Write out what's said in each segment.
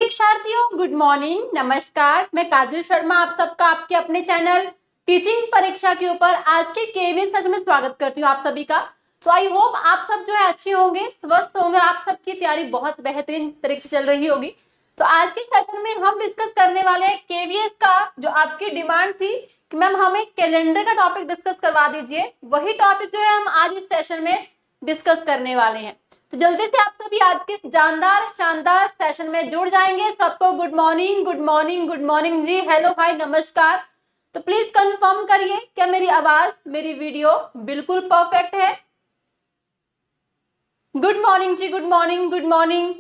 परीक्षार्थियों, good morning, नमस्कार। मैं काजल शर्मा आप सबका आपके अपने चैनल टीचिंग परीक्षा के ऊपर आज के केवीएस सेशन में स्वागत करती हूँ आप सभी का। तो आई होप आप सब जो है अच्छे होंगे, स्वस्थ होंगे, आप सबकी तैयारी बहुत बेहतरीन तरीके से चल रही होगी। तो आज के सेशन में हम डिस्कस करने वाले हैं केवीएस का। जो आपकी डिमांड थी कि मैम हमें कैलेंडर का टॉपिक डिस्कस करवा दीजिए, वही टॉपिक जो है हम आज इस सेशन में डिस्कस करने वाले हैं। तो जल्दी से आप सभी आज के जानदार शानदार सेशन में जुड़ जाएंगे। सबको good morning, good morning, good morning जी, हेलो, हाय, नमस्कार। तो प्लीज कंफर्म करिए क्या मेरी आवाज, मेरी वीडियो बिल्कुल परफेक्ट है। गुड मॉर्निंग जी, good morning, good morning,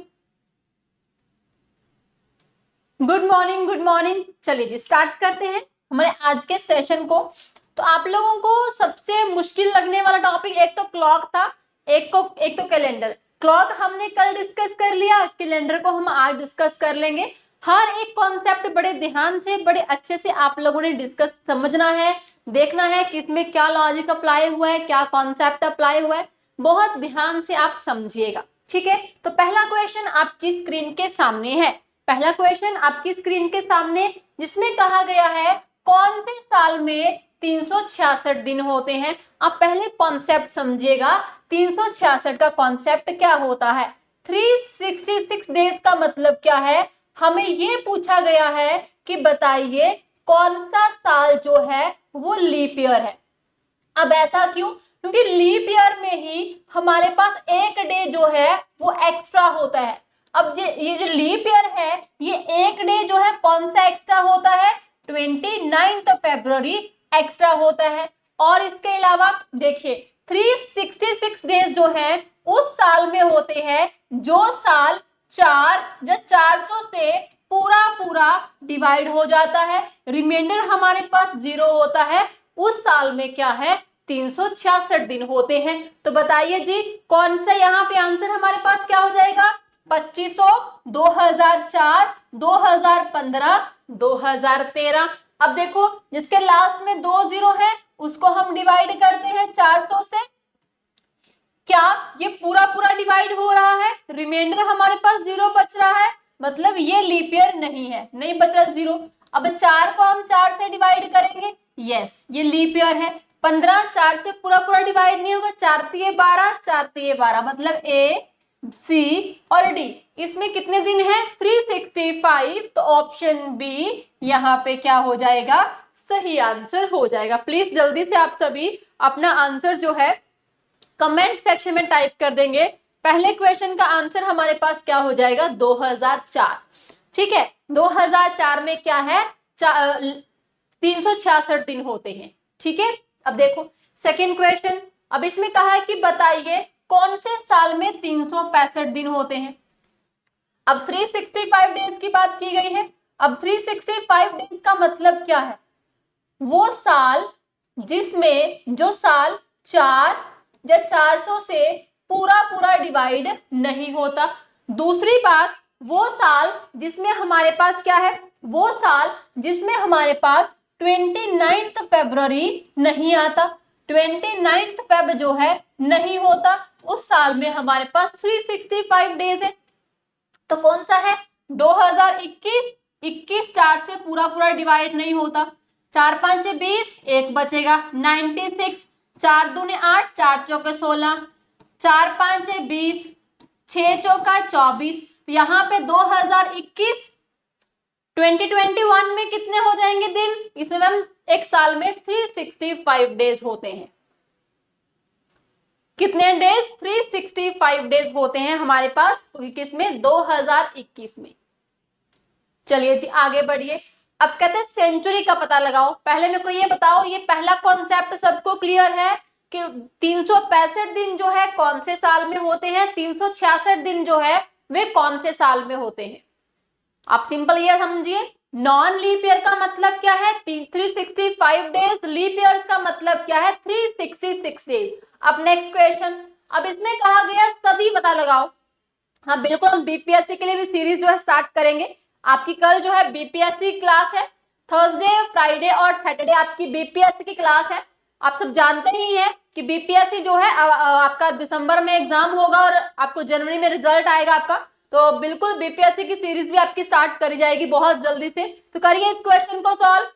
good morning, good morning. चलिए जी स्टार्ट करते हैं हमारे आज के सेशन को। तो आप लोगों को सबसे मुश्किल लगने वाला टॉपिक एक तो क्लॉक था, एक तो कैलेंडर। क्लॉक हमने कल डिस्कस कर लिया, कैलेंडर को हम आज डिस्कस कर लेंगे। हर एक कॉन्सेप्ट बड़े ध्यान से, बड़े अच्छे से आप लोगों ने डिस्कस समझना है, देखना है कि इसमें क्या लॉजिक अप्लाई हुआ है, क्या कॉन्सेप्ट अप्लाई हुआ है। बहुत ध्यान से आप समझिएगा, ठीक है। तो पहला क्वेश्चन आपकी स्क्रीन के सामने है, पहला क्वेश्चन आपकी स्क्रीन के सामने, जिसमें कहा गया है कौन से साल में 366 दिन होते हैं। आप पहले कॉन्सेप्ट समझिएगा, 366 का कॉन्सेप्ट क्या होता है। 366 डेज का मतलब क्या है। हमें ये पूछा गया है कि बताइए कौन सा साल जो है वो लीप ईयर है। अब ऐसा क्यों? क्योंकि लीप ईयर में ही हमारे पास एक डे जो है वो एक्स्ट्रा होता है। अब ये जो लीप ईयर है, ये एक डे जो है कौन सा एक्स्ट्रा होता है, 29 फरवरी एक्स्ट्रा होता है। और इसके अलावा देखिए 366 डेज जो है उस साल में होते हैं जो साल 400 से पूरा डिवाइड हो जाता है, रिमाइंडर हमारे पास 0 होता है, उस साल में क्या है 366 दिन होते हैं। तो बताइए जी कौन सा यहाँ पे आंसर हमारे पास क्या हो जाएगा, 2500, 2004, 2015, 2013। अब देखो जिसके लास्ट में 2 0 है उसको हम डिवाइड करते हैं 400 से, क्या ये पूरा डिवाइड हो रहा है, रिमाइंडर हमारे पास 0 बच रहा है, मतलब ये लीप ईयर नहीं है, नहीं बच रहा 0। अब 4 को हम 4 से डिवाइड करेंगे, यस ये लीप ईयर है। 15 4 से पूरा डिवाइड नहीं होगा, 4 तिये 12, 4 तिये 12, मतलब ए, सी और डी, इसमें कितने दिन है 365। तो ऑप्शन बी यहाँ पे क्या हो जाएगा, सही आंसर हो जाएगा। प्लीज जल्दी से आप सभी अपना आंसर जो है कमेंट सेक्शन में टाइप कर देंगे। पहले क्वेश्चन का आंसर हमारे पास क्या हो जाएगा, 2004, ठीक है। 2004 में क्या है, 366 दिन होते हैं, ठीक है। अब देखो सेकेंड क्वेश्चन, अब इसमें कहा है कि बताइए कौन से साल में 365 दिन होते हैं। अब 365 डेज की बात की गई है। अब 365 डेज का मतलब क्या है, वो साल जिसमें जो साल 400 से पूरा डिवाइड नहीं होता। दूसरी बात, वो साल जिसमें हमारे पास क्या है, वो साल जिसमें हमारे पास 29 फरवरी नहीं आता, 29 फेब जो है नहीं होता, उस साल में हमारे पास 365 डेज है। तो कौन सा है, 2021, 21 4 से पूरा डिवाइड नहीं होता, 4 5 20, 1 बचेगा, 96, 4 दूने 8, 4 चौके 16, 4 5 20, 6 चौका 24। तो यहाँ पे 2021 2021 में कितने हो जाएंगे दिन, इसमें हम एक साल में 365 डेज होते हैं। कितने डेज, 365 डेज होते हैं हमारे पास किसमें, 2021 में। चलिए जी आगे बढ़िए। अब कहते हैं सेंचुरी का पता लगाओ। पहले मेरे को ये बताओ, ये पहला कॉन्सेप्ट सबको क्लियर है कि 365 दिन जो है कौन से साल में होते हैं, 366 दिन जो है वे कौन से साल में होते हैं। आप सिंपल ये समझिए, नॉन लीप ईयर का मतलब क्या है, 365 डेज, लीप ईयर का मतलब क्या है, 366 डेज। अब नेक्स्ट क्वेश्चन, अब इसमें कहा गया सदी पता लगाओ। हाँ बिल्कुल, हम बीपीएससी के लिए भी सीरीज जो है स्टार्ट करेंगे। आपकी कल जो है बीपीएससी क्लास है, थर्सडे, फ्राइडे और सैटरडे आपकी बीपीएससी की क्लास है। आप सब जानते ही हैं कि बीपीएससी जो है आपका दिसंबर में एग्जाम होगा और आपको जनवरी में रिजल्ट आएगा आपका। तो बिल्कुल बीपीएससी की सीरीज भी आपकी स्टार्ट करी जाएगी बहुत जल्दी से। तो करिए इस क्वेश्चन को सॉल्व।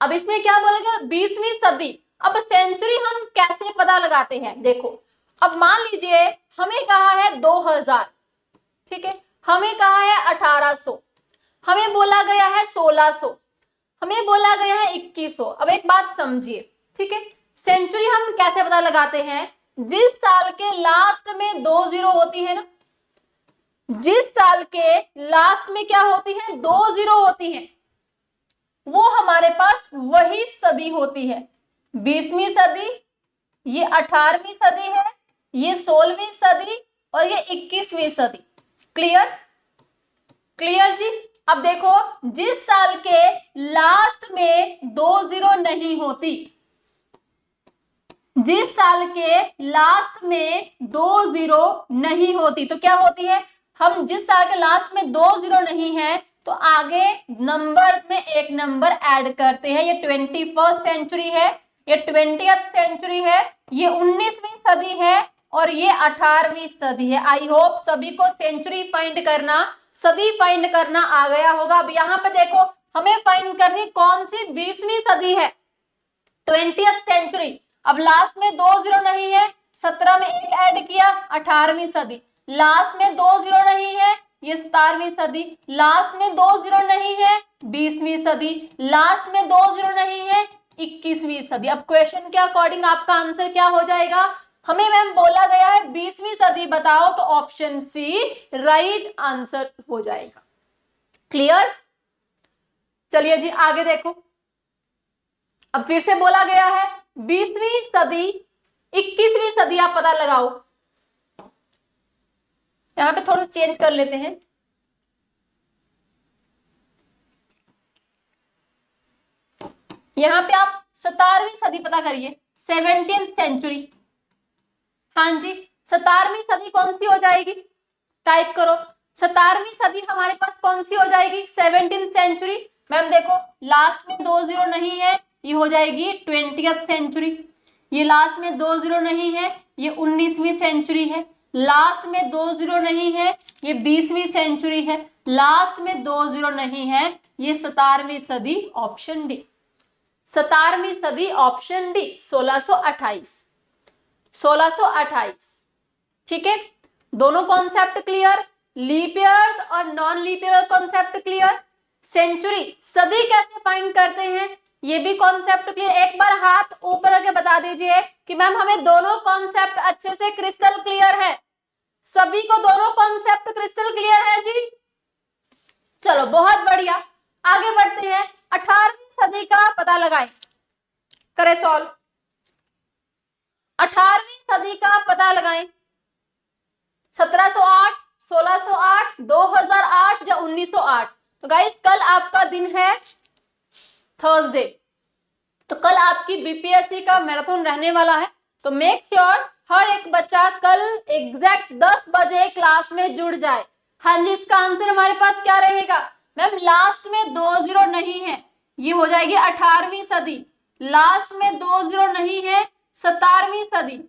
अब इसमें क्या बोलेगा, 20वीं सदी। अब सेंचुरी हम कैसे पता लगाते हैं, देखो अब मान लीजिए हमें कहा है 2000, ठीक है, हमें कहा है 1800, हमें बोला गया है 1600, हमें बोला गया है 2100। अब एक बात समझिए, ठीक है, सेंचुरी हम कैसे पता लगाते हैं, जिस साल के लास्ट में 2 जीरो होती है ना, जिस साल के लास्ट में क्या होती है, 2 जीरो होती है, वो हमारे पास वही सदी होती है। 20वीं सदी, ये 18वीं सदी है, ये 16वीं सदी और ये 21वीं सदी। क्लियर, क्लियर जी। अब देखो जिस साल के लास्ट में 2 जीरो नहीं होती, जिस साल के लास्ट में 2 जीरो नहीं होती, तो क्या होती है, हम जिस साल के लास्ट में 2 जीरो नहीं है तो आगे नंबर्स में एक नंबर ऐड करते हैं। ये 21st सेंचुरी है, ये 20th सेंचुरी है, ये 19वीं सदी है और ये 18वीं सदी है। आई होप सभी को सेंचुरी फाइंड करना, सदी फाइंड करना आ गया होगा। अब यहाँ पे देखो हमें फाइंड करनी कौन सी 20वीं सदी है, 20th सेंचुरी। अब लास्ट में 2 जीरो नहीं है, 17 में एक ऐड किया, 18वीं सदी। लास्ट में 2 जीरो नहीं है, ये 17वीं सदी। लास्ट में 2 जीरो नहीं है, 20वीं सदी। लास्ट में 2 जीरो नहीं है, 21वीं सदी। अब क्वेश्चन के अकॉर्डिंग आपका आंसर क्या हो जाएगा, हमें मैम बोला गया है 20वीं सदी बताओ, तो ऑप्शन सी राइट आंसर हो जाएगा। क्लियर, चलिए जी आगे देखो। अब फिर से बोला गया है 20वीं सदी, 21वीं सदी आप पता लगाओ। यहां पे थोड़ा सा चेंज कर लेते हैं। यहां पे आप 17वीं सदी पता करिए, 17th सेंचुरी। हाँ जी, 17वीं सदी कौन सी हो जाएगी, टाइप करो। 17वीं सदी हमारे पास कौन सी हो जाएगी, 17th सेंचुरी। मैम देखो लास्ट में 2 जीरो नहीं है, ये हो जाएगी 20th सेंचुरी। ये लास्ट में 2 जीरो नहीं है, ये 19वीं सेंचुरी है। लास्ट में 2 जीरो नहीं है, ये 20वीं सेंचुरी है। लास्ट में 2 जीरो नहीं है, ये 17वीं सदी, ऑप्शन डी। 17वीं सदी ऑप्शन डी, 1628, 1628। ठीक है, दोनों कॉन्सेप्ट क्लियर, लीप ईयर्स और non leap year concept clear. Century सदी कैसे फाइंड करते हैं ये भी कॉन्सेप्ट क्लियर। एक बार हाथ ऊपर करके बता दीजिए कि मैम हमें दोनों कॉन्सेप्ट अच्छे से क्रिस्टल क्लियर है, सभी को दोनों कॉन्सेप्ट क्रिस्टल क्लियर है जी। चलो बहुत बढ़िया, आगे बढ़ते हैं। 18वीं सदी का पता लगाएं, करें सॉल्व। 18वीं सदी का पता लगाएं, 1708, 1608, 2008 या 1908। तो गाइस कल आपका दिन है थर्सडे, तो कल आपकी बीपीएससी का मैराथन रहने वाला है। तो मेक श्योर हर एक बच्चा कल एग्जैक्ट 10 बजे क्लास में जुड़ जाए। हाँ जी, इसका आंसर हमारे पास क्या रहेगा मैम, लास्ट में 2 जीरो नहीं है, ये हो जाएगी 18वीं सदी। लास्ट में 2 जीरो नहीं है, 17वीं सदी।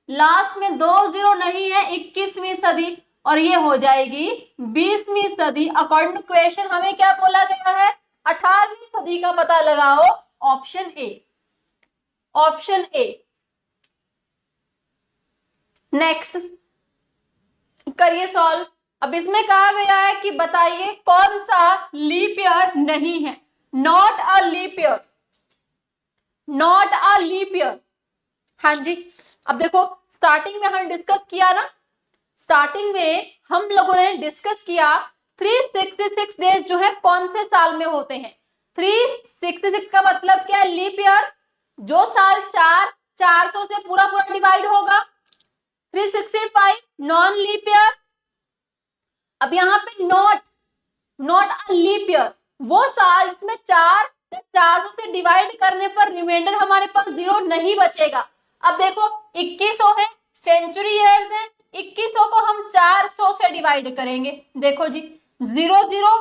लास्ट में 2 जीरो नहीं है, 21वीं सदी, और ये हो जाएगी 20वीं सदी। अकॉर्डिंग टू क्वेश्चन हमें क्या बोला गया है, 18वीं सदी का पता लगाओ, option A, option A. Next करिए सॉल्व। अब इसमें कहा गया है कि बताइए कौन सा लीप ईयर नहीं है, not a leap year, not a leap year. हाँ जी, अब देखो स्टार्टिंग में हम डिस्कस किया ना, स्टार्टिंग में हम लोगों ने डिस्कस किया 366 डेज जो है कौन से साल में होते हैं। 366 का मतलब क्या है, लीप ईयर। जो साल 400 से पूरा पूरा डिवाइड होगा। 365 नॉन लीप ईयर। अब यहाँ पे नॉट अ लीप ईयर, वो साल जिसमें 400 से डिवाइड करने पर रिमाइंडर हमारे पास 0 नहीं बचेगा। अब देखो 2100 है, सेंचुरी ईयर्स है, 2100 को हम 400 से डिवाइड करेंगे। देखो जी 0 0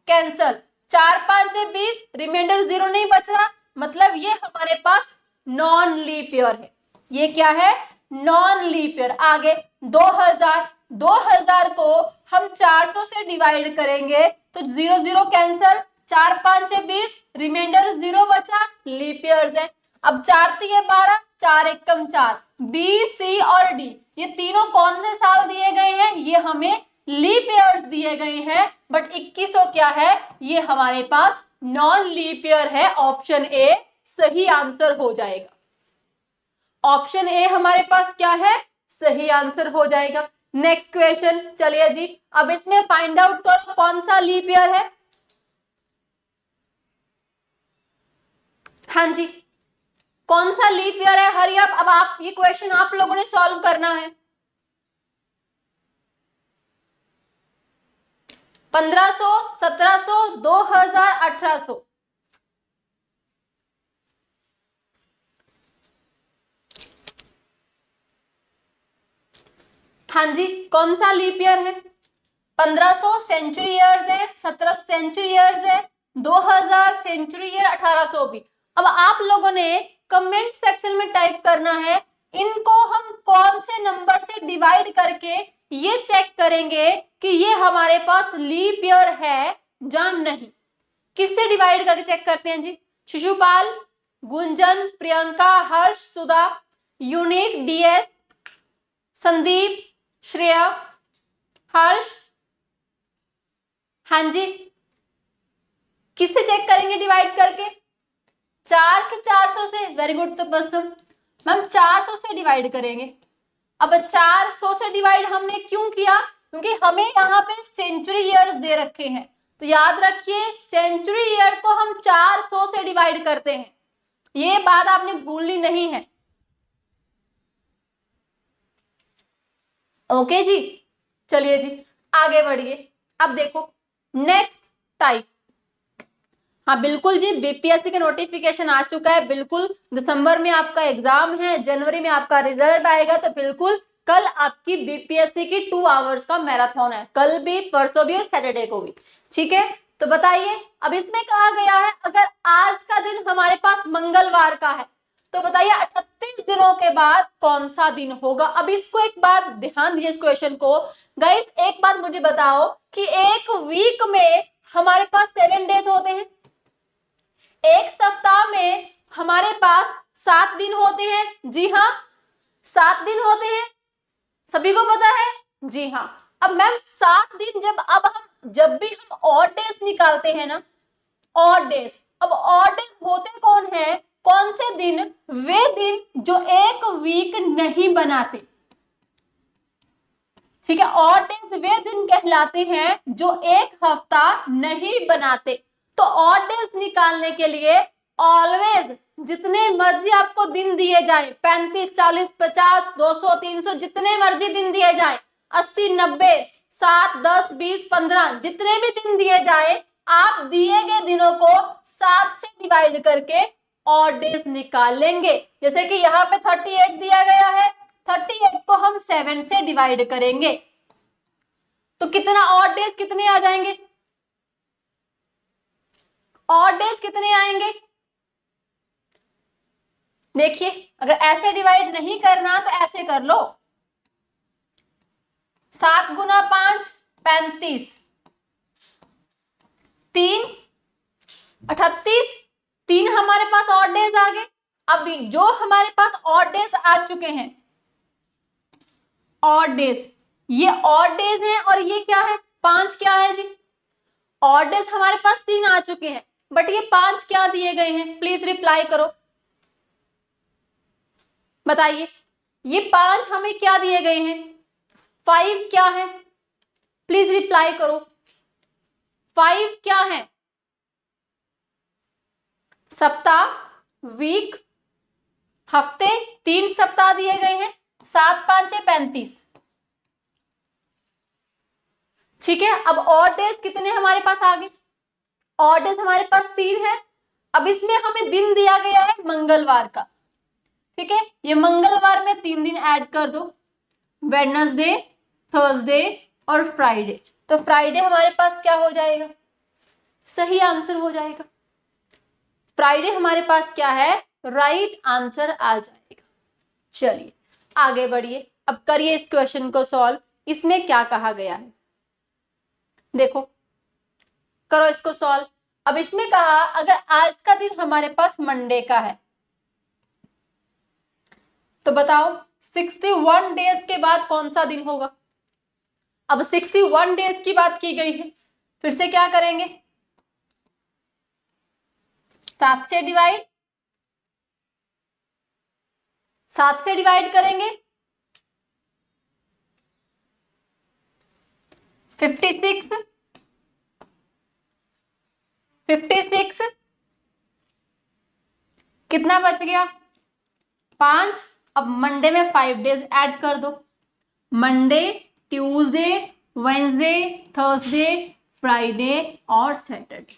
कैंसल, 4 5 है 20, रिमाइंडर 0 नहीं बच रहा, मतलब ये हमारे पास नॉन लीप ईयर है। ये क्या है, नॉन लीप ईयर। आगे 2000, 2000 को हम 400 से डिवाइड करेंगे तो 0 0 कैंसल, 4 5 20, रिमाइंडर 0 बचा, लीप ईयर्स है। अब 4 3 12, 4 1 4, बी सी और डी ये तीनों कौन से साल दिए गए हैं? ये हमें लीप ईयर्स दिए गए हैं, बट 2100 क्या है? ये हमारे पास नॉन लीप ईयर है। ऑप्शन ए सही आंसर हो जाएगा। ऑप्शन ए हमारे पास क्या है? सही आंसर हो जाएगा। नेक्स्ट क्वेश्चन, चलिए जी, अब इसमें फाइंड आउट करो कौन सा लीप ईयर है। हाँ जी, कौन सा लीप ईयर है? हरी अप, अब आप ये क्वेश्चन आप लोगों ने सॉल्व करना है। 1500, 1700, 2000, 1800। हाँ जी, कौन सा लीप ईयर है? 1500 सेंचुरी ईयर्स है, 1700 सेंचुरी ईयर्स है, 2000 सेंचुरी ईयर, 1800 भी। अब आप लोगों ने कमेंट सेक्शन में टाइप करना है इनको हम कौन से नंबर से डिवाइड करके ये चेक करेंगे कि ये हमारे पास लीप ईयर है या नहीं। किससे डिवाइड करके चेक करते हैं जी? शिशुपाल, गुंजन, प्रियंका, हर्ष, सुधा, यूनिक, डीएस, संदीप, श्रेया, हर्ष। हाँ जी, किससे चेक करेंगे डिवाइड करके? 4 के 400 से। Very good. तो बस मैम 400 से डिवाइड करेंगे। अब 400 से डिवाइड हमने क्यों किया? क्योंकि हमें यहाँ पे सेंचुरी ईयर्स दे रखे हैं, तो याद रखिए सेंचुरी ईयर को हम 400 से डिवाइड करते हैं। ये बात आपने भूलनी नहीं है। ओके जी, चलिए जी आगे बढ़िए। अब देखो नेक्स्ट टाइप। हाँ बिल्कुल जी, बीपीएससी का नोटिफिकेशन आ चुका है। बिल्कुल दिसंबर में आपका एग्जाम है, जनवरी में आपका रिजल्ट आएगा, तो बिल्कुल कल आपकी बीपीएससी की 2 आवर्स का मैराथन है, कल भी, परसों भी और सैटरडे को भी। ठीक है, तो बताइए अब इसमें कहा गया है अगर आज का दिन हमारे पास मंगलवार का है तो बताइए 38 दिनों के बाद कौन सा दिन होगा। अब इसको एक बार ध्यान दीजिए इस क्वेश्चन को। गाइस एक बात मुझे बताओ कि एक वीक में हमारे पास 7 डेज होते हैं, एक सप्ताह में हमारे पास 7 दिन होते हैं। जी हाँ, 7 दिन होते हैं, सभी को पता है। जी हाँ, अब मैम 7 दिन जब भी हम ऑड डेज निकालते हैं ना, ऑड डेज, अब ऑड डेज होते कौन है? कौन से दिन? वे दिन जो एक वीक नहीं बनाते। ठीक है, ऑड डेज वे दिन कहलाते हैं जो एक हफ्ता नहीं बनाते। तो ऑड डेज निकालने के लिए ऑलवेज जितने मर्जी आपको दिन दिए जाए, 35, 40, 50, 200, 300, जितने मर्जी दिन दिए जाए, 80, 90, 7, 10, 20, 15, जितने भी दिन दिए जाए, आप दिए गए दिनों को 7 से डिवाइड करके ऑड डेज निकाल लेंगे। जैसे कि यहाँ पे 38 दिया गया है, 38 को हम 7 से डिवाइड करेंगे तो कितना ऑड डेज कितने आ जाएंगे? ऑड डेज कितने आएंगे? देखिए अगर ऐसे डिवाइड नहीं करना तो ऐसे कर लो, 7 गुना 5 35, 3 38, 3 हमारे पास ऑड डेज आ गए। अब जो हमारे पास ऑड डेज आ चुके हैं, ऑड डेज, ये ऑड डेज हैं और ये क्या है? 5 क्या है जी? ऑड डेज हमारे पास 3 आ चुके हैं, बट ये 5 क्या दिए गए हैं? प्लीज रिप्लाई करो, बताइए ये 5 हमें क्या दिए गए हैं? 5 क्या है? प्लीज रिप्लाई करो, 5 क्या है? सप्ताह, वीक, हफ्ते, 3 सप्ताह दिए गए हैं, 7 5 35। ठीक है, अब ऑड डेज कितने हमारे पास आ गए? ऑड डेज हमारे पास 3 है। अब इसमें हमें दिन दिया गया है मंगलवार का। ठीक है, ये मंगलवार में 3 दिन ऐड कर दो, वेडनेसडे, थर्सडे और फ्राइडे। तो फ्राइडे हमारे पास क्या हो जाएगा? सही आंसर हो जाएगा। फ्राइडे हमारे पास क्या है? राइट आंसर आ जाएगा। चलिए आगे बढ़िए। अब करिए इस क्वेश्चन को सॉल्व। इसमें क्या कहा गया है, देखो करो इसको सॉल्व। अब इसमें कहा अगर आज का दिन हमारे पास मंडे का है तो बताओ 61 डेज के बाद कौन सा दिन होगा। अब 61 डेज की बात की गई है, फिर से क्या करेंगे, 7 से डिवाइड, 7 से डिवाइड करेंगे 56, 56 कितना बच गया 5। अब मंडे में 5 डेज ऐड कर दो, Monday, Tuesday, Wednesday, Thursday, Friday और सैटरडे।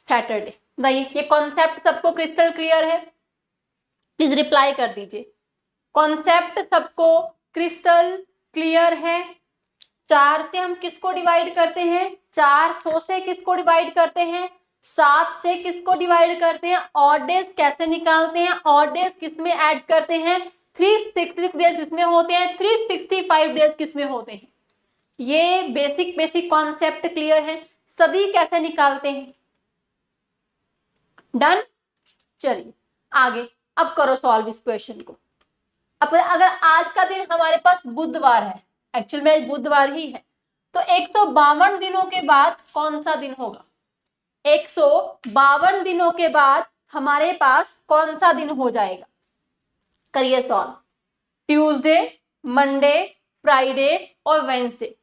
बताइए ये कॉन्सेप्ट सबको क्रिस्टल क्लियर है, प्लीज रिप्लाई कर दीजिए। कॉन्सेप्ट सबको क्रिस्टल क्लियर है। 4 से हम किसको डिवाइड करते हैं, 400 से किसको डिवाइड करते हैं, 7 से किसको डिवाइड करते हैं, ऑड डेज कैसे निकालते हैं, ऑड डेज किसमें ऐड करते हैं, 366 डेज किसमें होते हैं, 365 डेज किसमें होते हैं। ये बेसिक कॉन्सेप्ट क्लियर है, सदी कैसे निकालते हैं, डन। चलिए आगे, अब करो सॉल्व इस क्वेश्चन को। अब अगर आज का दिन हमारे पास बुधवार है, एक्चुअल में बुधवार ही है, तो 152 दिनों के बाद कौन सा दिन होगा, 152 दिनों के बाद हमारे पास कौन सा दिन हो जाएगा। करिए सॉल्व, ट्यूसडे, मंडे, फ्राइडे और वेंसडे।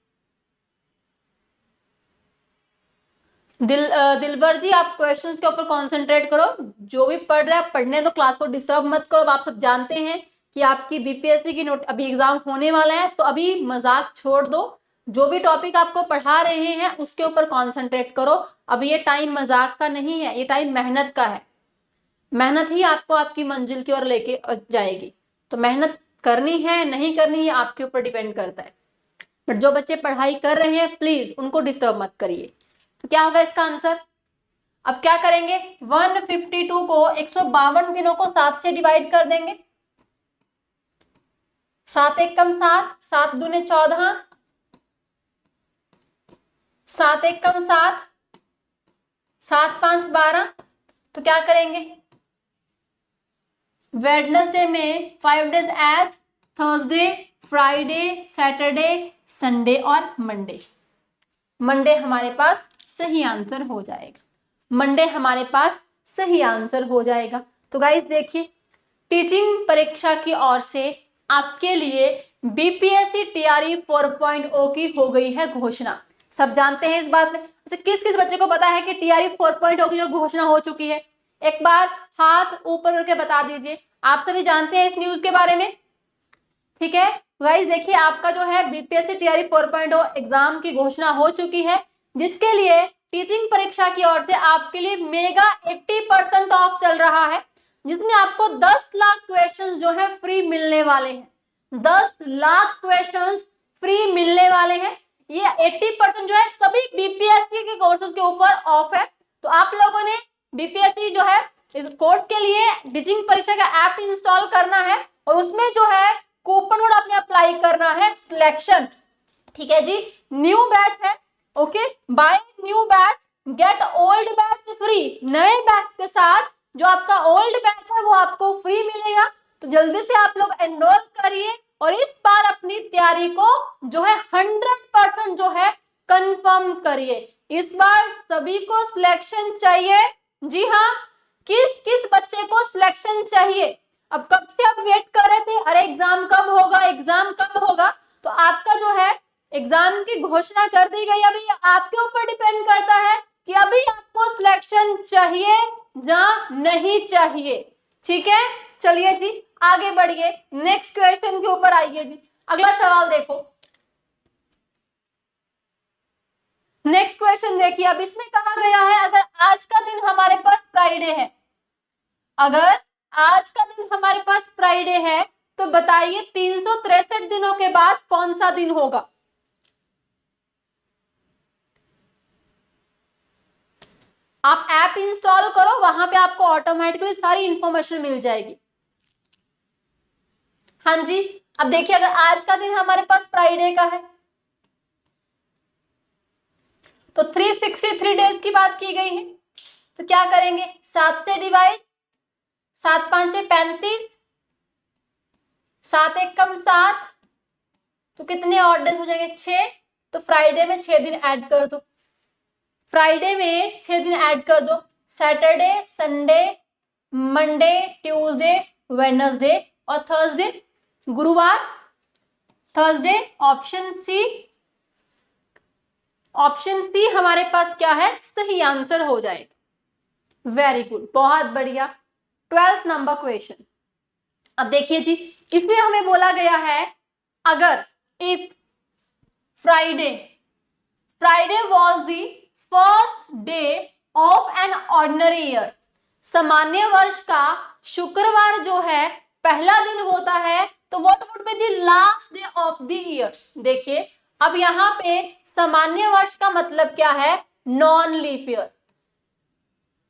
दिलबर जी आप क्वेश्चंस के ऊपर कंसंट्रेट करो, जो भी पढ़ रहा है पढ़ने दो, क्लास को डिस्टर्ब मत करो। आप सब जानते हैं कि आपकी बीपीएससी की नोट अभी एग्जाम होने वाला है, तो अभी मजाक छोड़ दो, जो भी टॉपिक आपको पढ़ा रहे हैं उसके ऊपर कंसंट्रेट करो। अभी ये टाइम मजाक का नहीं है, ये टाइम मेहनत का है, मेहनत ही आपको आपकी मंजिल की ओर लेके जाएगी। तो मेहनत करनी है नहीं करनी है आपके ऊपर डिपेंड करता है, बट जो बच्चे पढ़ाई कर रहे हैं प्लीज उनको डिस्टर्ब मत करिए। तो क्या होगा इसका आंसर, अब क्या करेंगे, 152 को 152 दिनों को 7 से डिवाइड कर देंगे, 7 एकम 7, 7 दूने 14, 7 एकम 7, 7 5 12। तो क्या करेंगे, वेडनेसडे में 5 days add, Thursday, Friday, Saturday, Sunday और मंडे। मंडे हमारे पास सही आंसर हो जाएगा, मंडे हमारे पास सही आंसर हो जाएगा। तो गाइस देखिए, टीचिंग परीक्षा की ओर से आपके लिए बीपीएससी टीआरई 4.0 की हो गई है घोषणा। सब जानते हैं इस बात में। अच्छा, किस किस बच्चे को पता है कि टीआरई 4.0 की जो घोषणा हो चुकी है, एक बार हाथ ऊपर करके बता दीजिए। आप सभी जानते हैं इस न्यूज के बारे में, ठीक है गाइस। देखिए आपका जो है बीपीएससी टीआरई 4.0 एग्जाम की घोषणा हो चुकी है, जिसके लिए टीचिंग परीक्षा की ओर से आपके लिए मेगा 80% ऑफ चल रहा है, जिसमें आपको 10 लाख क्वेश्चंस जो है फ्री मिलने वाले हैं। 10 लाख क्वेश्चंस फ्री मिलने वाले हैं। ये 80% जो है सभी बीपीएससी के कोर्सेज के ऊपर ऑफ है। तो आप लोगों ने बीपीएससी जो है इस कोर्स के लिए टीचिंग परीक्षा का ऐप इंस्टॉल करना है और उसमें जो है कूपन कोड आपने अप्लाई करना है सिलेक्शन, ठीक है जी। न्यू बैच है, okay, by new batch get old batch free. नए बैच के साथ जो आपका ओल्ड बैच है वो आपको फ्री मिलेगा। तो जल्दी से आप लोग एनरोल करिए और इस बार अपनी तैयारी को जो है 100% जो है कंफर्म करिए। इस बार सभी को सिलेक्शन चाहिए, जी हाँ। किस किस बच्चे को सिलेक्शन चाहिए, अब कब से आप वेट कर रहे थे, अरे एग्जाम कब होगा, एग्जाम कब होगा। तो आपका जो है एग्जाम की घोषणा कर दी गई, अभी आपके ऊपर डिपेंड करता है कि अभी आपको सिलेक्शन चाहिए या नहीं चाहिए, ठीक है। चलिए जी आगे बढ़िए, नेक्स्ट क्वेश्चन के ऊपर आइए जी। अगला सवाल देखो, नेक्स्ट क्वेश्चन देखिए। अब इसमें कहा गया है अगर आज का दिन हमारे पास फ्राइडे है, अगर आज का दिन हमारे पास फ्राइडे है तो बताइए 363 दिनों के बाद कौन सा दिन होगा। आप ऐप इंस्टॉल करो, वहां पे आपको ऑटोमेटिकली सारी इंफॉर्मेशन मिल जाएगी। हाँ जी, अब देखिए अगर आज का दिन हमारे पास फ्राइडे का है तो 363 डेज की बात की गई है, तो क्या करेंगे 7 से डिवाइड, 7 5 35, 7 1 कम 7, तो कितने और डेज हो जाएंगे 6, तो फ्राइडे में 6 दिन ऐड कर दो, फ्राइडे में 6 दिन ऐड कर दो, Saturday, Sunday, Monday, Tuesday, Wednesday और थर्सडे, गुरुवार, Thursday. Option C, option C हमारे पास क्या है, सही आंसर हो जाएगा। वेरी गुड, बहुत बढ़िया। 12th number question. अब देखिए जी, इसमें हमें बोला गया है अगर if Friday, Friday was the first day of an ordinary year, सामान्य वर्ष का शुक्रवार जो है पहला दिन होता है, तो what would be the last day of the year. देखिए अब यहां पे सामान्य वर्ष का मतलब क्या है, नॉन लीप ईयर।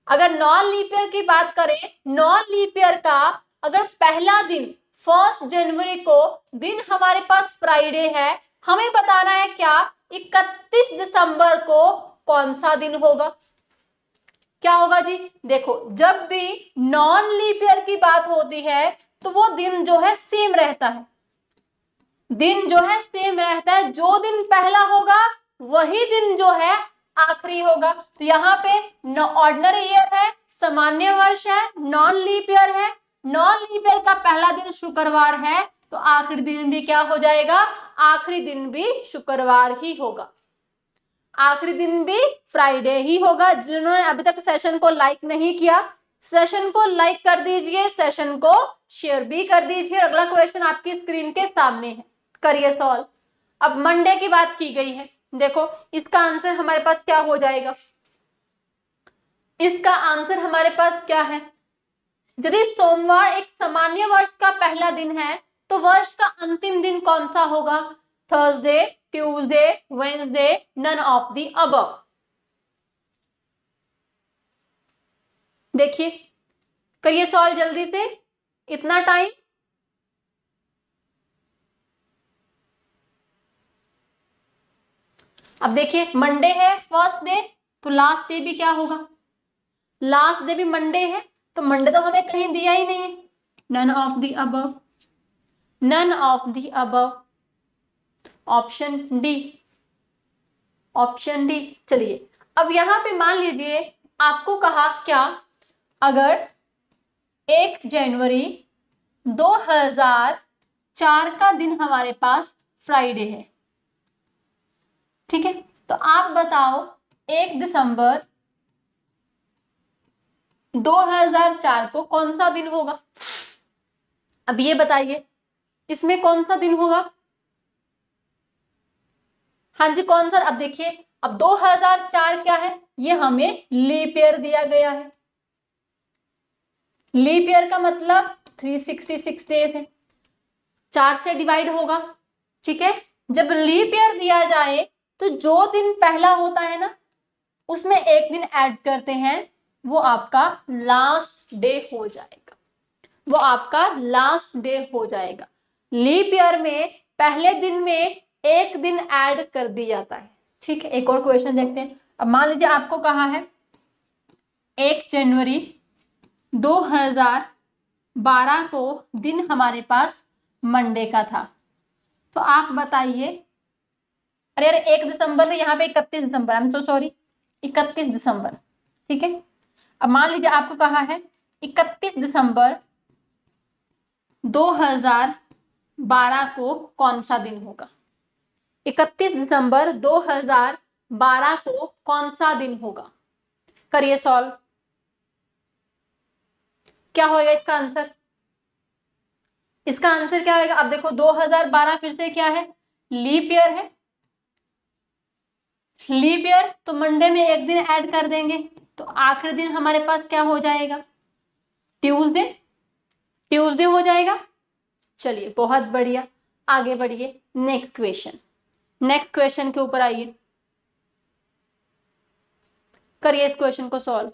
अगर नॉन लीप ईयर की बात करें, नॉन लीप ईयर का अगर पहला दिन 1 जनवरी को दिन हमारे पास फ्राइडे है, हमें बताना है क्या 31 दिसंबर को कौन सा दिन होगा। क्या होगा जी, देखो जब भी नॉन लीप ईयर की बात होती है तो वो दिन जो है सेम रहता है, दिन जो है सेम रहता है, जो दिन पहला होगा वही दिन जो है आखिरी होगा। तो यहाँ पे ऑर्डिनरी ईयर है, सामान्य वर्ष है, नॉन लीप ईयर है, नॉन लीप ईयर का पहला दिन शुक्रवार है, तो आखिरी दिन भी क्या हो जाएगा, आखिरी दिन भी शुक्रवार ही होगा, आखिरी दिन भी फ्राइडे ही होगा। जिन्होंने अभी तक सेशन को लाइक नहीं किया, सेशन को लाइक कर दीजिए, सेशन को शेयर भी कर दीजिए। अगला क्वेश्चन आपकी स्क्रीन के सामने है, करिए सॉल्व। अब मंडे की बात की गई है, देखो इसका आंसर हमारे पास क्या हो जाएगा, इसका आंसर हमारे पास क्या है, यदि सोमवार एक सामान्य वर्ष का पहला दिन है तो वर्ष का अंतिम दिन कौन सा होगा, Thursday, Tuesday, Wednesday, none of the above. देखिए करिए सॉल्व जल्दी से, इतना टाइम। अब देखिए मंडे है फर्स्ट डे, तो लास्ट डे भी क्या होगा, लास्ट डे भी मंडे है, तो मंडे तो हमें कहीं दिया ही नहीं है, none of the above, none of the above, option D, option D. चलिए अब यहां पे मान लीजिए आपको कहा क्या, अगर 1 जनवरी 2004 का दिन हमारे पास फ्राइडे है, ठीक है, तो आप बताओ 1 दिसंबर 2004 को कौन सा दिन होगा। अब ये बताइए इसमें कौन सा दिन होगा, हाँ जी कौन सा। अब देखिए अब 2004 क्या है, ये हमें लीप ईयर दिया गया है, लीप ईयर का मतलब 366 डेज है, 4 से डिवाइड होगा, ठीक है। जब लीप ईयर दिया जाए तो जो दिन पहला होता है ना उसमें एक दिन ऐड करते हैं, वो आपका लास्ट डे हो जाएगा, वो आपका लास्ट डे हो जाएगा। लीप ईयर में पहले दिन में एक दिन ऐड कर दिया जाता है, ठीक है। एक और क्वेश्चन देखते हैं। अब मान लीजिए आपको कहा है 1 जनवरी 2012 को दिन हमारे पास मंडे का था, तो आप बताइए, अरे यार 1 दिसंबर, यहाँ पे 31 दिसंबर, आई एम सो सॉरी, 31 दिसंबर, ठीक है। अब मान लीजिए आपको कहा है 31 दिसंबर 2012 को कौन सा दिन होगा, 31 दिसंबर 2012 को कौन सा दिन होगा, करिए सॉल्व। क्या होगा इसका आंसर, इसका आंसर क्या होगा। अब देखो 2012 फिर से क्या है, लीप ईयर है, लीप ईयर तो मंडे में एक दिन ऐड कर देंगे, तो आखिरी दिन हमारे पास क्या हो जाएगा, ट्यूसडे, ट्यूसडे हो जाएगा। चलिए बहुत बढ़िया, आगे बढ़िए, नेक्स्ट क्वेश्चन, नेक्स्ट क्वेश्चन के ऊपर आइए, करिए इस क्वेश्चन को सॉल्व।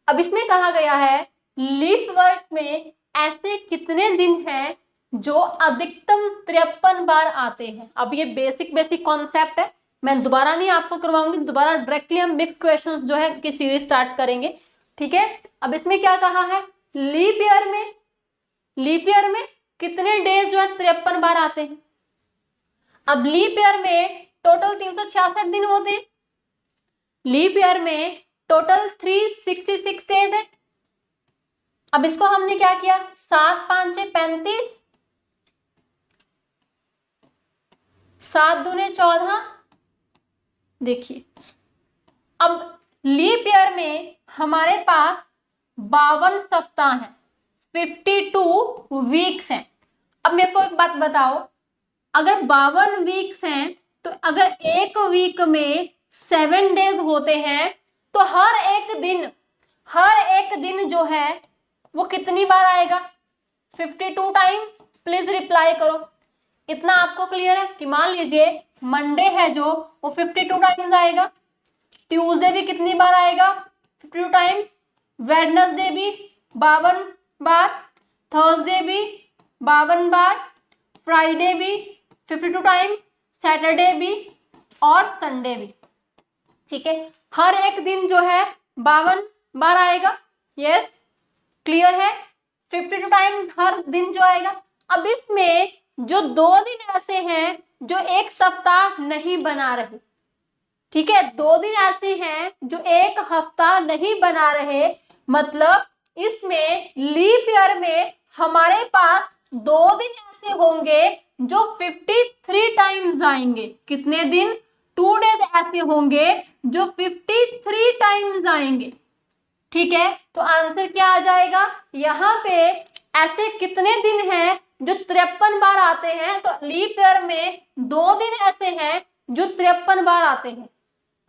अब इसमें कहा गया है लीप वर्ष में ऐसे कितने दिन हैं जो अधिकतम 53 बार आते हैं। अब ये बेसिक कॉन्सेप्ट है, मैं दोबारा नहीं आपको करवाऊंगी, दोबारा डायरेक्टली हम मिक्स क्वेश्चंस जो है की सीरीज स्टार्ट करेंगे, ठीक है। अब इसमें क्या कहा है, लीप ईयर में कितने डेज जो है 53 बार आते हैं। अब लीप ईयर में टोटल 366 दिन होते हैं, लीप ईयर में टोटल 366 डेज है। अब इसको हमने क्या किया, 7 5 6 35, 7 दूने 14। देखिए अब लीप ईयर में हमारे पास 52 सप्ताह हैं, 52 वीक्स हैं। अब मेरे को एक बात बताओ, अगर 52 वीक्स हैं तो अगर एक वीक में 7 डेज होते हैं तो हर एक दिन जो है वो कितनी बार आएगा, 52 टाइम्स। प्लीज रिप्लाई करो। इतना आपको क्लियर है कि मान लीजिए मंडे है जो वो 52 टाइम्स आएगा, ट्यूसडे भी कितनी बार आएगा 52 टाइम्स, वेडनेसडे भी 52 बार, थर्सडे भी 52 बार, फ्राइडे भी 52 टाइम्स, सैटरडे भी और संडे भी, ठीक है। हर एक दिन जो है 52 बार आएगा। यस, क्लियर है, 52 टाइम्स हर दिन जो आएगा। अब इसमें जो 2 दिन ऐसे हैं जो एक सप्ताह नहीं बना रहे, ठीक है, 2 दिन ऐसे हैं जो एक हफ्ता नहीं बना रहे, मतलब इसमें लीप ईयर में हमारे पास 2 दिन ऐसे होंगे जो 53 टाइम्स आएंगे। कितने दिन, 2 डेज ऐसे होंगे जो 53 टाइम्स आएंगे, ठीक है। तो आंसर क्या आ जाएगा, यहाँ पे ऐसे कितने दिन हैं जो 53 बार आते हैं, तो लीप ईयर में 2 दिन ऐसे हैं जो 53 बार आते हैं।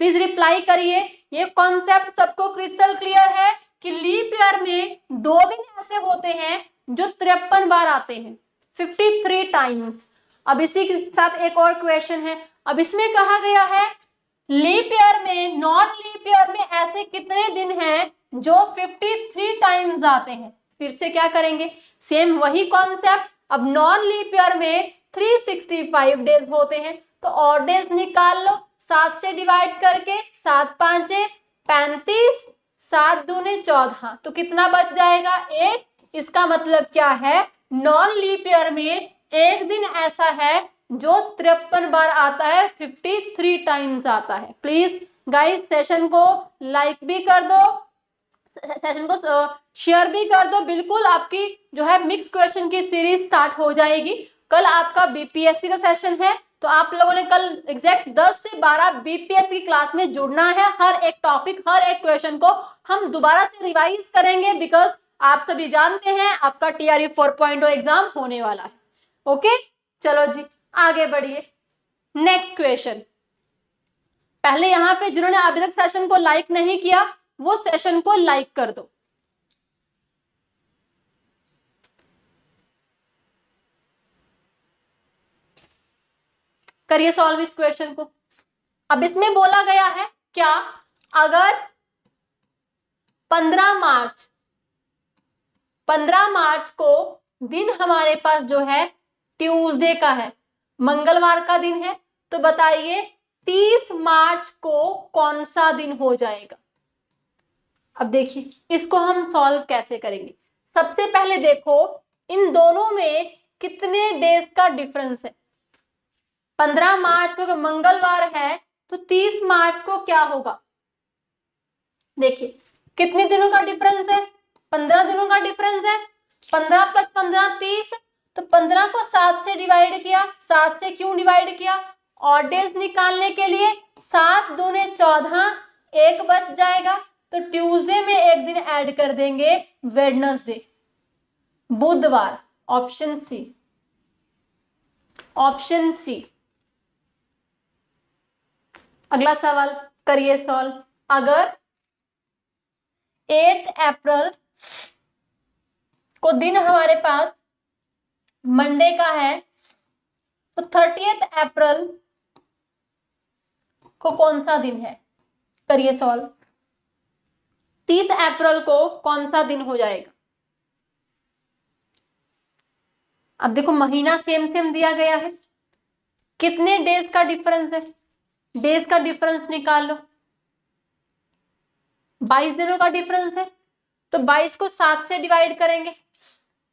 प्लीज रिप्लाई करिए। ये कॉन्सेप्ट सबको क्रिस्टल क्लियर है कि लीप ईयर में 2 दिन ऐसे होते हैं जो 53 बार आते हैं, 53 टाइम्स। अब इसी के साथ एक और क्वेश्चन है। अब इसमें कहा गया है लीप ईयर में, नॉन लीप ईयर में ऐसे कितने दिन हैं जो 53 टाइम्स आते हैं। फिर से क्या करेंगे, सेम वही कॉन्सेप्ट। अब नॉन लीप ईयर में 365 डेज होते हैं, तो और डेज निकाल लो 7 से डिवाइड करके, 7 5 35, 7 दूने 14, तो कितना बच जाएगा, 1। इसका मतलब क्या है, नॉन लीप ईयर में एक दिन ऐसा है जो 53 बार आता है, 53 टाइम्स आता है। प्लीज गाइस सेशन को लाइक भी कर दो, सेशन को शेयर भी कर दो। बिल्कुल आपकी जो है मिक्स क्वेश्चन की सीरीज स्टार्ट हो जाएगी। कल आपका बीपीएससी का सेशन है, तो आप लोगों ने कल एग्जैक्ट 10 से 12 बीपीएससी की क्लास में जुड़ना है। हर एक टॉपिक, हर एक क्वेश्चन को हम दोबारा से रिवाइज करेंगे, बिकॉज आप सभी जानते हैं आपका टीआरई 4.0 एग्जाम होने वाला है। ओके, चलो जी आगे बढ़िए। नेक्स्ट क्वेश्चन, पहले यहाँ पे जिन्होंने अभी तक सेशन को लाइक नहीं किया वो सेशन को लाइक कर दो। करिए सॉल्व इस क्वेश्चन को। अब इसमें बोला गया है क्या, अगर 15 मार्च को दिन हमारे पास जो है ट्यूसडे का है, मंगलवार का दिन है, तो बताइए 30 मार्च को कौन सा दिन हो जाएगा। अब देखिए इसको हम सॉल्व कैसे करेंगे। सबसे पहले देखो इन दोनों में कितने डेज का डिफरेंस है। 15 मार्च को मंगलवार है तो 30 मार्च को क्या होगा, देखिए कितने दिनों का डिफरेंस है, 15 दिनों का डिफरेंस है। 15 + 15 30, तो 15 को 7 से डिवाइड किया, 7 से क्यों डिवाइड किया, और डेज निकालने के लिए, 7 दूने 14, 1 बच जाएगा, तो ट्यूसडे में एक दिन ऐड कर देंगे, वेडनेसडे, बुधवार। Option C, option C. अगला सवाल करिए सॉल्व। अगर 8 अप्रैल को दिन हमारे पास मंडे का है, तो 30 अप्रैल को कौन सा दिन है, करिए सॉल्व। 30 अप्रैल को कौन सा दिन हो जाएगा। अब देखो महीना सेम सेम दिया गया है, कितने डेज का डिफरेंस है, डेज का डिफरेंस निकाल लो। 22 दिनों का डिफरेंस है, तो 22 को 7 से डिवाइड करेंगे।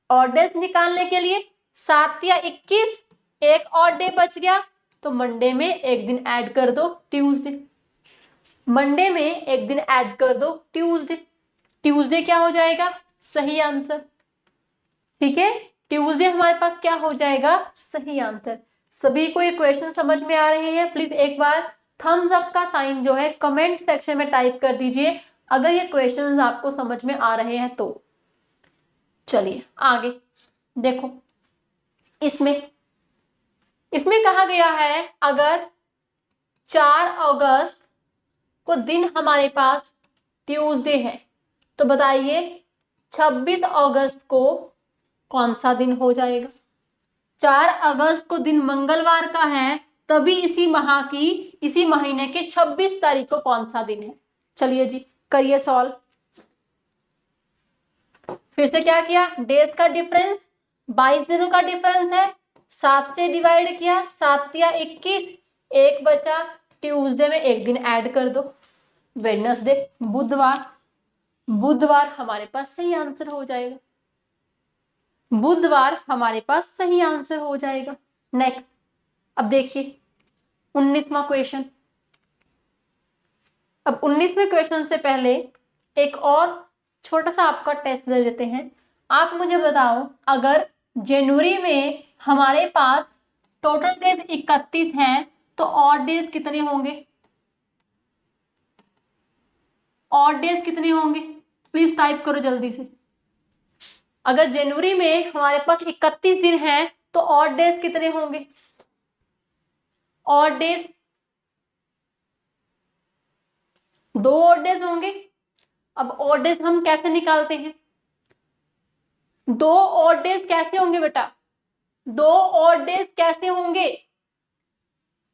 और डेज निकालने के लिए 7 या 21, एक और डे बच गया, तो मंडे में एक दिन ऐड कर दो, ट्यूसडे। मंडे में एक दिन ऐड कर दो, ट्यूसडे। ट्यूसडे क्या हो जाएगा, सही आंसर। ठीक है, ट्यूसडे हमारे पास क्या हो जाएगा, सही आंसर। सभी को ये क्वेश्चन समझ में आ रहे हैं? प्लीज एक बार थम्स अप का साइन जो है कमेंट सेक्शन में टाइप कर दीजिए अगर ये क्वेश्चंस आपको समझ में आ रहे हैं तो। चलिए आगे देखो, इसमें कहा गया है अगर 4 अगस्त को दिन हमारे पास ट्यूसडे है, तो बताइए 26 अगस्त को कौन सा दिन हो जाएगा। 4 अगस्त को दिन मंगलवार का है, तभी इसी महीने के 26 तारीख को कौन सा दिन है। चलिए जी करिए सॉल्व। फिर से क्या किया, डेज का डिफरेंस 22 दिनों का डिफरेंस है, 7 से डिवाइड किया, 7 या 21, एक बचा, ट्यूसडे में एक दिन ऐड कर दो, वेडनेसडे, बुधवार हमारे पास सही आंसर हो जाएगा। बुधवार हमारे पास सही आंसर हो जाएगा। नेक्स्ट, अब देखिए 19वां क्वेश्चन। अब 19वें क्वेश्चन से पहले एक और छोटा सा आपका टेस्ट ले लेते हैं। आप मुझे बताओ, अगर जनवरी में हमारे पास टोटल डेज 31 हैं, तो ऑड डेज कितने होंगे, ऑड डेज कितने होंगे, प्लीज टाइप करो जल्दी से। अगर जनवरी में हमारे पास 31 दिन है, तो ऑड डेज कितने होंगे, ऑड डेज 2 ऑड डेज होंगे। अब ऑड डेज हम कैसे निकालते हैं, 2 ऑड डेज कैसे होंगे बेटा, 2 ऑड डेज कैसे होंगे।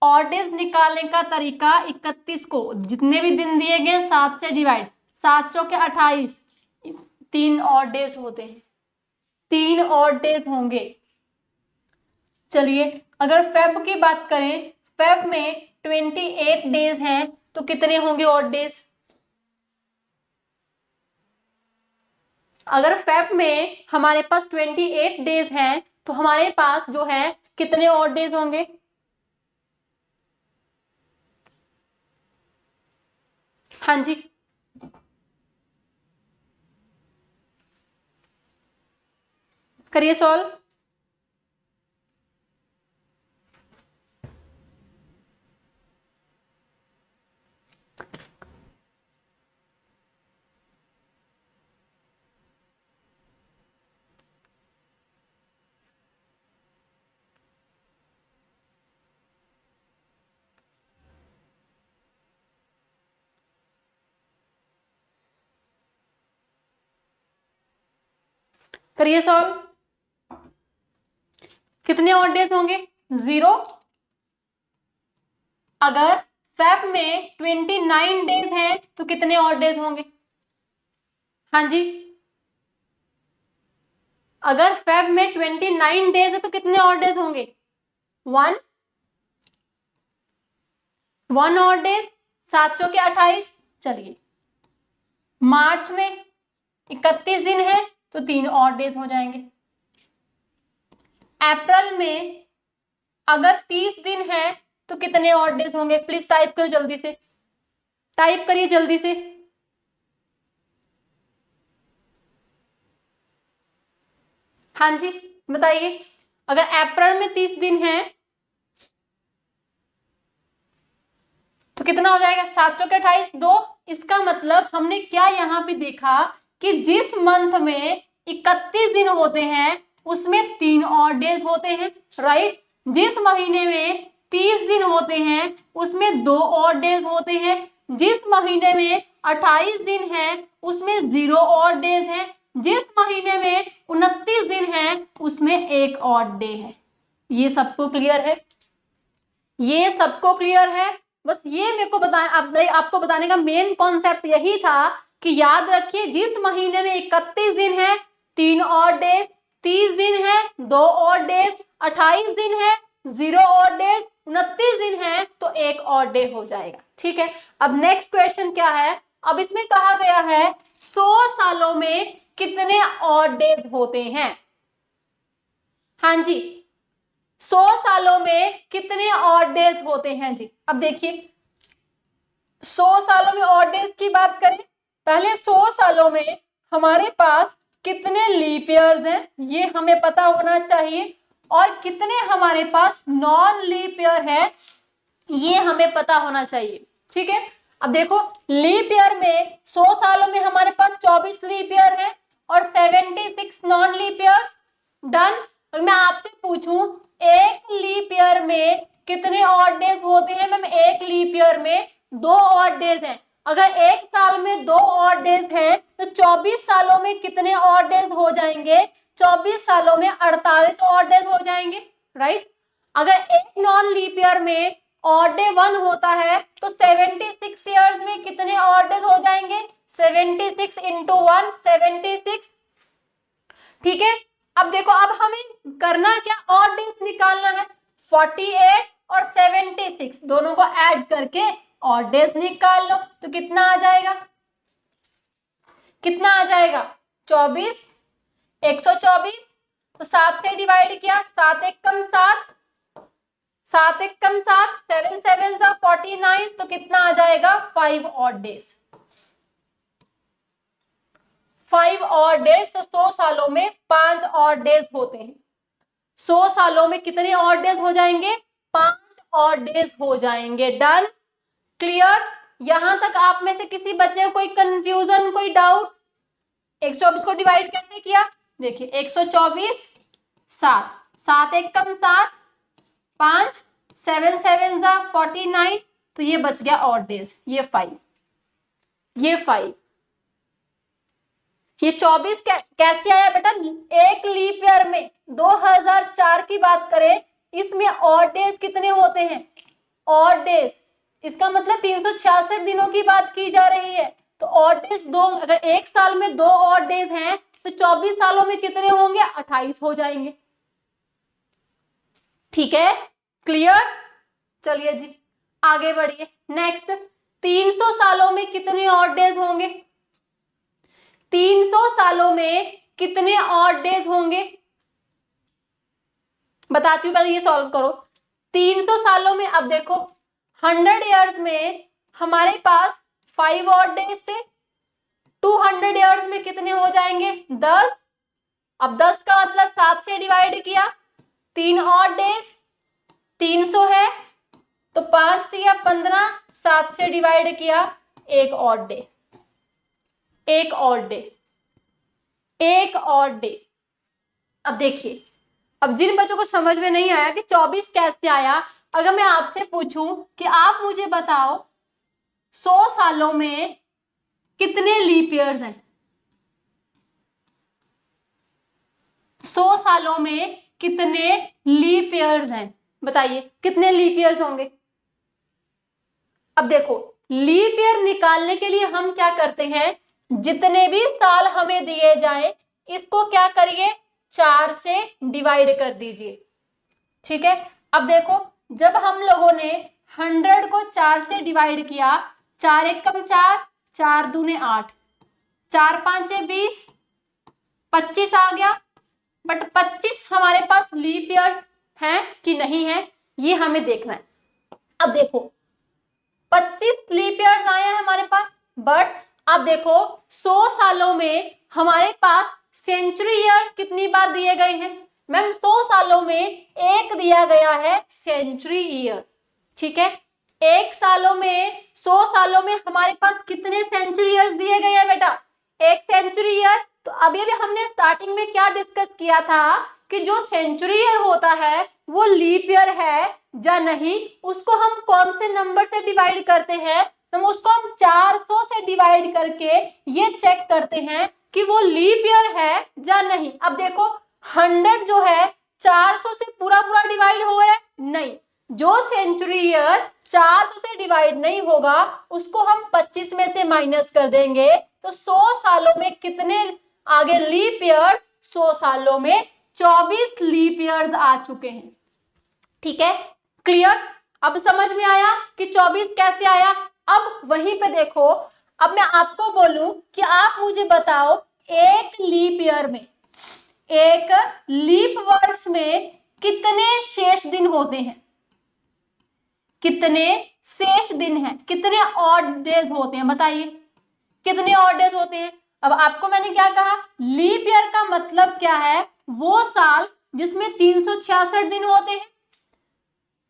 ऑड डेज निकालने का तरीका 31 को जितने भी दिन दिए गए 7 से डिवाइड, 7 चौके 28, 3 ऑड डेज होते हैं, 3 ऑड डेज होंगे। चलिए अगर फेब की बात करें, फेब में 28 डेज हैं, तो कितने होंगे ऑड डेज। अगर फेब में हमारे पास 28 डेज हैं, तो हमारे पास जो है कितने ऑड डेज होंगे, हाँ जी करिए सॉल्व। करिए सॉल्व, कितने ऑड डेज होंगे, 0। अगर फेब में 29 डेज हैं, तो कितने ऑड डेज होंगे, हाँ जी। अगर फेब में 29 डेज है, तो कितने ऑड डेज होंगे, 1 ऑड डेज, 7 चौके 28। चलिए मार्च में 31 दिन है, तो 3 ऑड डेज हो जाएंगे। अप्रैल में अगर 30 दिन है, तो कितने ऑड डेज होंगे, प्लीज टाइप करो जल्दी से, टाइप करिए जल्दी से। हाँ जी बताइए, अगर अप्रैल में 30 दिन है, तो कितना हो जाएगा, 7 चौके 28, 2। इसका मतलब हमने क्या यहाँ पे देखा कि जिस मंथ में 31 दिन होते हैं, उसमें 3 ऑड डेज होते हैं, राइट। जिस महीने में 30 दिन होते हैं, उसमें 2 ऑड डेज होते हैं। जिस महीने में 28 दिन है, उसमें 0 ऑड डेज है। जिस महीने में 29 दिन है, उसमें 1 ऑड डे है। ये सबको क्लियर है, ये सबको क्लियर है। बस ये मेरे को आपको बताने का मेन कॉन्सेप्ट यही था कि याद रखिए, जिस महीने में 31 दिन है 3 ऑड डेज, 30 दिन है, 2 और डेज, 28 दिन है, 0 और डेज, 29 दिन है तो 1 और डे हो जाएगा। ठीक है, अब नेक्स्ट क्वेश्चन क्या है, अब इसमें कहा गया है 100 सालों में कितने और डेज होते हैं। हाँ जी, 100 सालों में कितने और डेज होते हैं जी। अब देखिए 100 सालों में और डेज की बात करें, पहले 100 सालों में हमारे पास कितने लीप ईयर्स हैं ये हमें पता होना चाहिए, और कितने हमारे पास नॉन लीप ईयर है ये हमें पता होना चाहिए। ठीक है, अब देखो लीप ईयर में 100 सालों में हमारे पास 24 लीप ईयर है और 76 नॉन लीप ईयर। डन। और मैं आपसे पूछूं एक लीप ईयर में कितने ऑड डेज होते हैं मैम, एक लीप ईयर में 2 ऑड डेज हैं। अगर एक साल में 2 ऑड डेज हैं तो 24 सालों में कितने ऑड डेज हो जाएंगे, 24 सालों में 48 ऑड डेज हो जाएंगे, राइट। अगर एक नॉन लीप ईयर में ऑड डे 1 होता है तो 76 ईयर्स में कितने ऑड डेज हो जाएंगे, 76 इंटू 1 76। ठीक है, अब देखो अब हमें करना क्या, ऑड डेज निकालना है। 48 और 76 दोनों को ऐड करके ऑड डेज निकाल लो तो कितना आ जाएगा, कितना आ जाएगा 24, 124। तो 7 से डिवाइड किया, 7 एक कम 7, 7 एक कम 7, 7 7 जा 49 तो कितना आ जाएगा 5 ऑड डेज, 5 ऑड डेज। तो 100 सालों में 5 ऑड डेज होते हैं। 100 सालों में कितने ऑड डेज हो जाएंगे, 5 ऑड डेज हो जाएंगे। Done, clear. यहां तक आप में से किसी बच्चे को कोई कंफ्यूजन, कोई डाउट। 124 को डिवाइड कैसे किया, देखिए 124 7, 7 एक कम 7, 5, 7 7 जा 49 तो ये बच गया ऑड डेज, ये 5, ये 5। ये 24 कैसे आया बेटा, एक लीप ईयर में 2004 की बात करें, इसमें ऑड डेज कितने होते हैं, ऑड डेज, इसका मतलब 366 दिनों की बात की जा रही है। तो ऑड डेज 2, अगर एक साल में 2 ऑड डेज हैं तो 24 सालों में कितने होंगे, 28 हो जाएंगे। ठीक है, क्लियर। चलिए जी आगे बढ़िए। नेक्स्ट, 300 सालों में कितने ऑड डेज होंगे, 300 सालों में कितने ऑड डेज होंगे, बताती हूं, पहले ये सॉल्व करो। 300 सालों में अब देखो 100 इयर्स में हमारे पास 5 ऑड डेज थे, 200 इयर्स में कितने हो जाएंगे 10। अब 10 का मतलब 7 से डिवाइड किया, 3 ऑड डेज, 300 है तो 5 दिया 15, 7 से डिवाइड किया, 1 odd day, 1 odd day, 1 odd day. अब देखिए, अब जिन बच्चों को समझ में नहीं आया कि 24 कैसे आया, अगर मैं आपसे पूछूं कि आप मुझे बताओ 100 सालों में कितने लीप ईयर्स हैं, 100 सालों में कितने लीप ईयर्स हैं, बताइए कितने लीप ईयर्स होंगे। अब देखो लीप ईयर निकालने के लिए हम क्या करते हैं, जितने भी साल हमें दिए जाए इसको क्या करिए 4 से डिवाइड कर दीजिए। ठीक है, अब देखो जब हम लोगों ने 100 को 4 से डिवाइड किया, 4 एक कम 4, 4 दूने 8, 4 5 20, 25 आ गया। बट 25 हमारे पास लीप ईयर्स हैं कि नहीं है ये हमें देखना है। अब देखो 25 लीप ईयर्स आए हैं हमारे पास, बट अब देखो 100 सालों में हमारे पास सेंचुरी ईयर्स कितनी बार दिए गए हैं मैम, 100 सालों में एक दिया गया है सेंचुरी ईयर। ठीक है, एक सालों में 100 सालों में हमारे पास कितने सेंचुरी ईयर्स दिए गए हैं बेटा, एक सेंचुरी ईयर। तो अभी अभी हमने स्टार्टिंग में क्या डिस्कस किया था कि जो सेंचुरी ईयर होता है वो लीप ईयर है या नहीं, उसको हम कौन से नंबर से डिवाइड करते हैं, हम उसको हम 400 से डिवाइड करके ये चेक करते हैं कि वो लीप ईयर है या नहीं। अब देखो 100 जो है 400 से पूरा पूरा डिवाइड हो गया, नहीं, जो सेंचुरी ईयर 400 से डिवाइड नहीं होगा उसको हम 25 में से माइनस कर देंगे। तो 100 सालों में कितने आगे लीप ईयर, 100 सालों में 24 लीप ईयर्स आ चुके हैं। ठीक है, क्लियर? अब समझ में आया कि 24 कैसे आया। अब वहीं पे देखो, अब मैं आपको बोलूं कि आप मुझे बताओ एक लीप ईयर में, एक लीप वर्ष में कितने शेष दिन होते हैं, कितने शेष दिन हैं, कितने ऑड डेज होते हैं, बताइए कितने ऑड डेज होते हैं। अब आपको मैंने क्या कहा, लीप ईयर का मतलब क्या है, वो साल जिसमें 366 दिन होते हैं।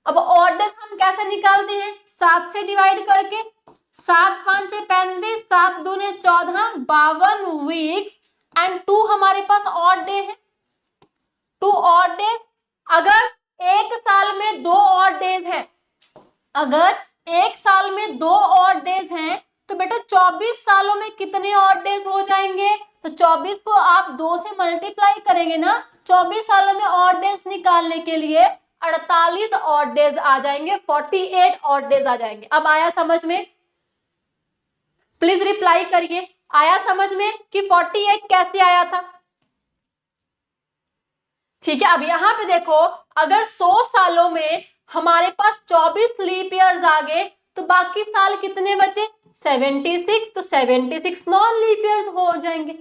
अब ऑड डेज हम कैसे निकालते हैं, 7 से डिवाइड करके, 7 5 6 35, 7 दूने 14, 52 वीक्स एंड 2 हमारे पास ऑड डे है, 2 ऑड डेज। अगर एक साल में 2 ऑड डेज है, अगर एक साल में 2 ऑड डेज हैं, तो बेटा 24 सालों में कितने ऑड डेज हो जाएंगे, तो 24 को आप 2 से मल्टीप्लाई करेंगे ना, 24 सालों में ऑड डेज निकालने के लिए 48 ऑड डेज आ जाएंगे, 48 ऑड डेज आ जाएंगे। अब आया समझ में? प्लीज रिप्लाई करिए, आया समझ में कि 48 कैसे आया था? ठीक है, अब यहां पे देखो, अगर 100 सालों में हमारे पास 24 लीप ईयर्स आ गए, तो बाकी साल कितने बचे, 76, तो 76 नॉन लीप ईयर्स हो जाएंगे।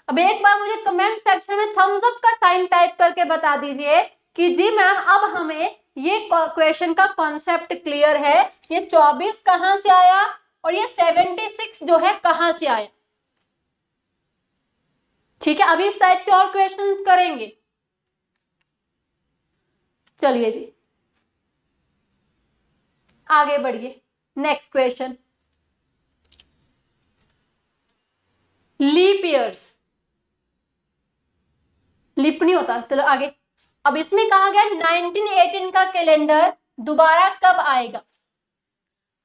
अब एक बार मुझे कमेंट सेक्शन में थम्स अप का साइन टाइप करके बता दीजिए कि जी मैम अब हमें ये क्वेश्चन का कॉन्सेप्ट क्लियर है, ये 24 कहां से आया और ये 76 जो है कहां से आया। ठीक है, अभी इस टाइप के और क्वेश्चंस करेंगे। चलिए जी आगे बढ़िए, next question, leap years, leap नहीं होता, चलो आगे। अब इसमें कहा गया 1918 का कैलेंडर दोबारा कब आएगा।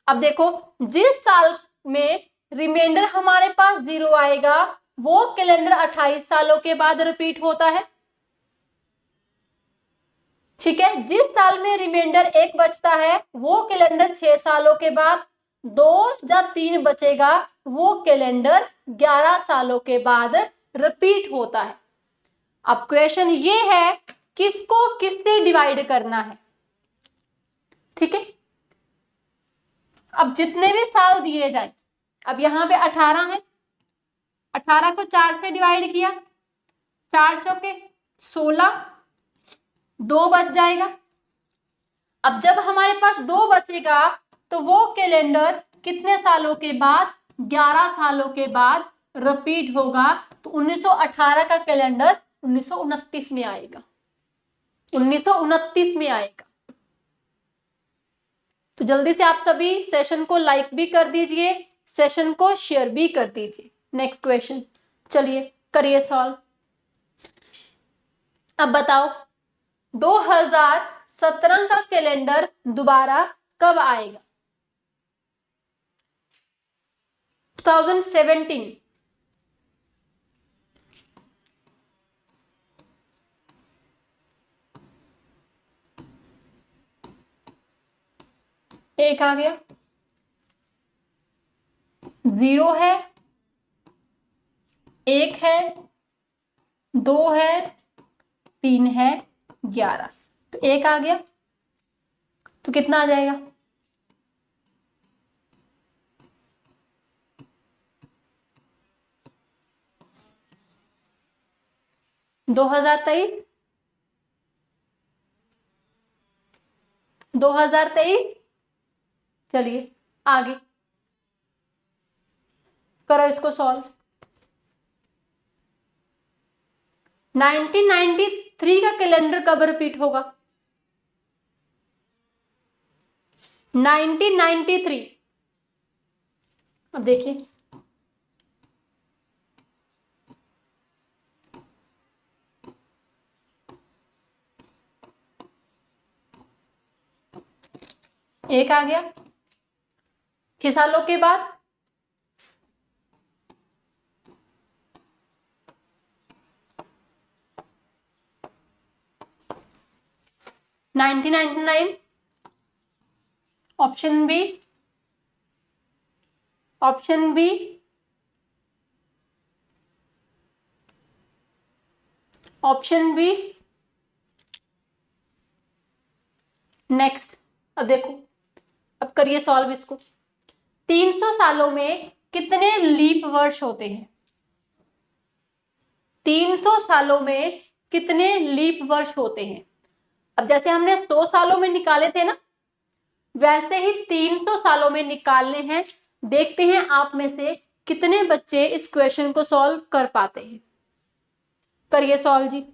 अब देखो, जिस साल में रिमाइंडर हमारे पास 0 आएगा, वो कैलेंडर 28 सालों के बाद रिपीट होता है। ठीक है, जिस साल में रिमाइंडर 1 बचता है, वो कैलेंडर 6 सालों के बाद, 2 या 3 बचेगा, वो कैलेंडर 11 सालों के बाद रिपीट होता है। अब क्वेश्चन ये है, किसको किससे डिवाइड करना है। ठीक है, अब जितने भी साल दिए जाए, अब यहां पे 18 है, 18 को 4 से डिवाइड किया, 4 चौके 16, 2 बच जाएगा। अब जब हमारे पास 2 बचेगा, तो वो कैलेंडर कितने सालों के बाद, 11 सालों के बाद रिपीट होगा। तो 1918 का कैलेंडर 1929 में आएगा, 1929 में आएगा। तो जल्दी से आप सभी सेशन को लाइक भी कर दीजिए, सेशन को शेयर भी कर दीजिए। नेक्स्ट क्वेश्चन, चलिए करिए सॉल्व। अब बताओ 2017 का कैलेंडर दोबारा कब आएगा। 2017, एक आ गया, 0 है, 1 है, 2 है, 3 है, 11, तो 1 आ गया, तो कितना आ जाएगा, 2023, 2023। चलिए आगे करो इसको सॉल्व। 1993 का कैलेंडर कब रिपीट होगा, 1993। अब देखिए, एक आ गया, 6 सालों के बाद, $1999, option B, option B, option B, next, अब देखो, अब करिए सॉल्व इसको। 300 सालों में कितने लीप वर्ष होते हैं? 300 सालों में कितने लीप वर्ष होते हैं? अब जैसे हमने 100 सालों में निकाले थे ना, वैसे ही 300 सालों में निकालने हैं। देखते हैं आप में से कितने बच्चे इस क्वेश्चन को सॉल्व कर पाते हैं। करिए सॉल्व जी।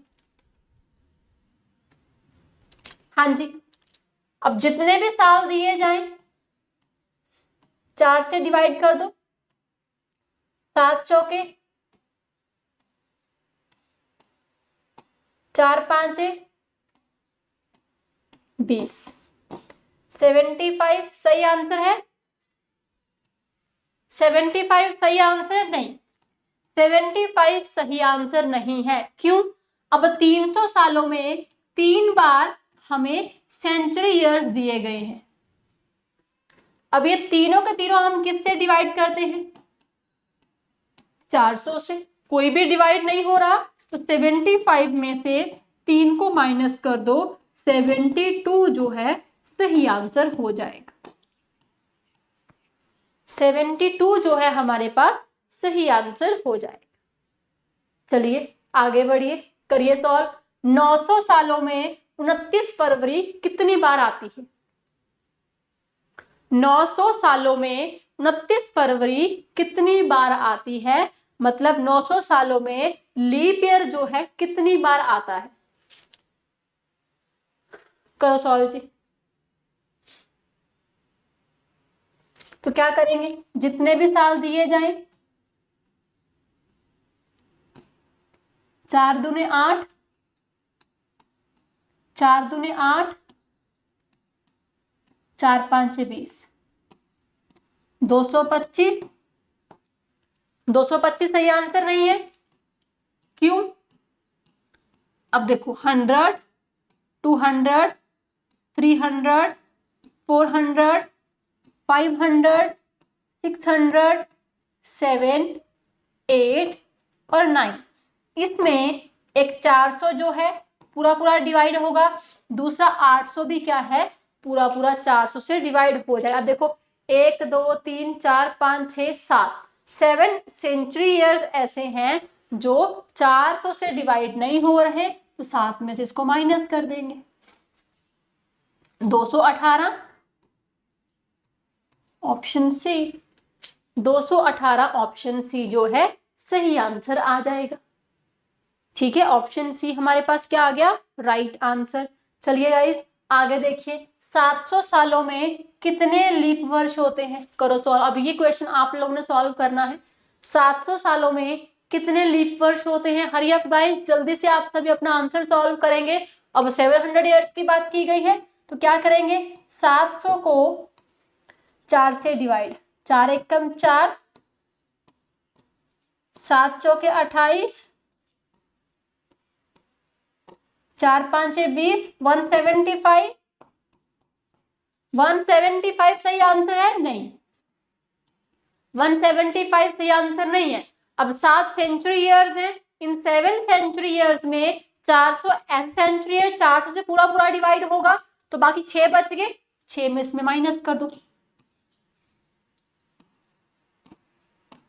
हाँ जी, अब जितने भी साल दिए जाएं 4 से डिवाइड कर दो। 7 चौके 4 5 20। 75 सही आंसर है? 75 सही आंसर है? नहीं, 75 सही आंसर नहीं है। क्यों? अब 300 सालों में 3 बार हमें सेंचुरी ईयर्स दिए गए हैं। अब ये तीनों के तीनों हम किससे डिवाइड करते हैं? 400 से। कोई भी डिवाइड नहीं हो रहा, तो 75 में से 3 को माइनस कर दो, 72 जो है सही आंसर हो जाएगा। 72 जो है हमारे पास सही आंसर हो जाएगा। चलिए आगे बढ़िए, करिए सॉल्व। 900 सालों में 29 फरवरी कितनी बार आती है? 900 सालों में 29 फरवरी कितनी बार आती है? मतलब 900 सालों में लीप ईयर जो है कितनी बार आता है? करो सॉल्व जी। तो क्या करेंगे, जितने भी साल दिए जाएं, 4 दूने 8, 4 दूने 8, 4 5 20, 225। 225 सही आंसर नहीं है। क्यों? अब देखो, 100, 200, 300, 400, 500, 600, 7, 8 और 9। इसमें एक 400 जो है पूरा पूरा डिवाइड होगा, दूसरा 800 भी क्या है, पूरा पूरा 400 से डिवाइड हो जाएगा। अब देखो, 1 2 3 4 5 6 7 सेंचुरी ईयर्स ऐसे हैं जो 400 से डिवाइड नहीं हो रहे, तो 7 में से इसको माइनस कर देंगे। 218 ऑप्शन सी, 218 ऑप्शन सी जो है सही आंसर आ जाएगा। ठीक है, ऑप्शन सी हमारे पास क्या आ गया, राइट आंसर। चलिए गाइस आगे देखिए, 700 सालों में कितने लीप वर्ष होते हैं? करो सॉल्व। अब ये क्वेश्चन आप लोगों ने सॉल्व करना है। 700 सालों में कितने लीप वर्ष होते हैं? हरी अप गाइस, जल्दी से आप सभी अपना आंसर सॉल्व करेंगे। अब 700 ईयर्स की बात की गई है, तो क्या करेंगे, 700 को 4 से डिवाइड, 4 एकम 4, 7 चौके 28, 4 5 20, 175। 175 सही आंसर है? नहीं, 175 सही आंसर नहीं है। अब 7 सेंचुरी ईयर्स हैं, इन 7 सेंचुरी ईयर्स में 400 ऐसे सेंचुरी है, 400 से पूरा पूरा डिवाइड होगा, तो बाकी 6 बच गए, 6 में इसमें माइनस कर दो।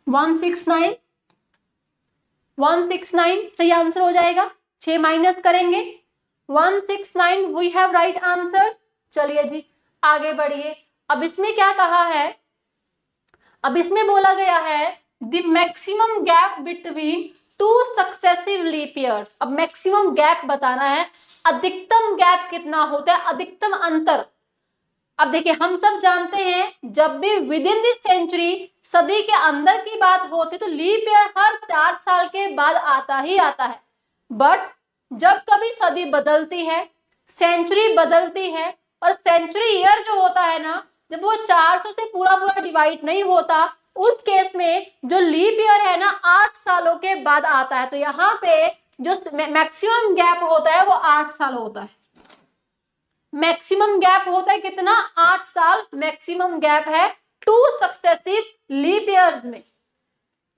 169, 169 सही आंसर हो जाएगा। 6 माइनस करेंगे, 169 वी हैव राइट आंसर। चलिए जी आगे बढ़िए। अब इसमें क्या कहा है, अब इसमें बोला गया है the maximum gap between 2 successive leap years. अब मैक्सिमम गैप बताना है, अधिकतम गैप कितना होता है, अधिकतम अंतर। अब देखिए, हम सब जानते हैं जब भी विद इन दिस सेंचुरी, सदी के अंदर की बात होती, तो लीप ईयर हर 4 साल के बाद आता ही आता है। बट जब कभी सदी बदलती है, सेंचुरी बदलती है, और सेंचुरी ईयर जो होता है ना, जब वो 400 से पूरा पूरा डिवाइड नहीं होता, उस केस में जो लीप ईयर है ना 8 सालों के बाद आता है। तो यहाँ पे जो मैक्सिमम गैप होता है वो 8 साल होता है। मैक्सिमम गैप होता है कितना, 8 साल मैक्सिमम गैप है 2 सक्सेसिव लीप ईयर्स में।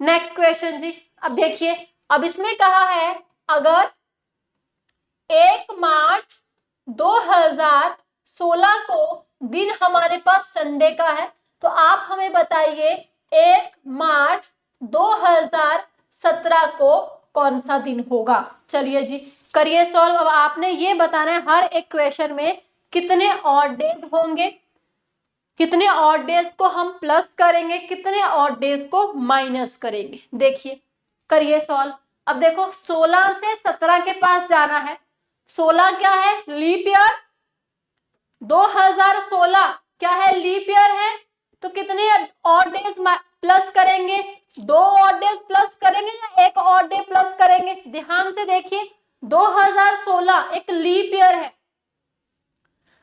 नेक्स्ट क्वेश्चन जी, अब देखिए, अब इसमें कहा है अगर 1 मार्च 16 को दिन हमारे पास संडे का है, तो आप हमें बताइए 1 मार्च 2017 को कौन सा दिन होगा। चलिए जी करिए सॉल्व। अब आपने ये बताना है हर एक क्वेश्चन में कितने ऑड डेज होंगे, कितने ऑड डेज को हम प्लस करेंगे, कितने ऑड डेज को माइनस करेंगे। देखिए करिए सॉल्व। अब देखो 16 से 17 के पास जाना है। 16 क्या है, लीप ईयर। 2016 क्या है, लीप ईयर है। तो कितने ऑड डेज प्लस करेंगे, 2 ऑड डेज प्लस करेंगे या 1 ऑड डे प्लस करेंगे। ध्यान से देखिए 2016 एक लीप ईयर है।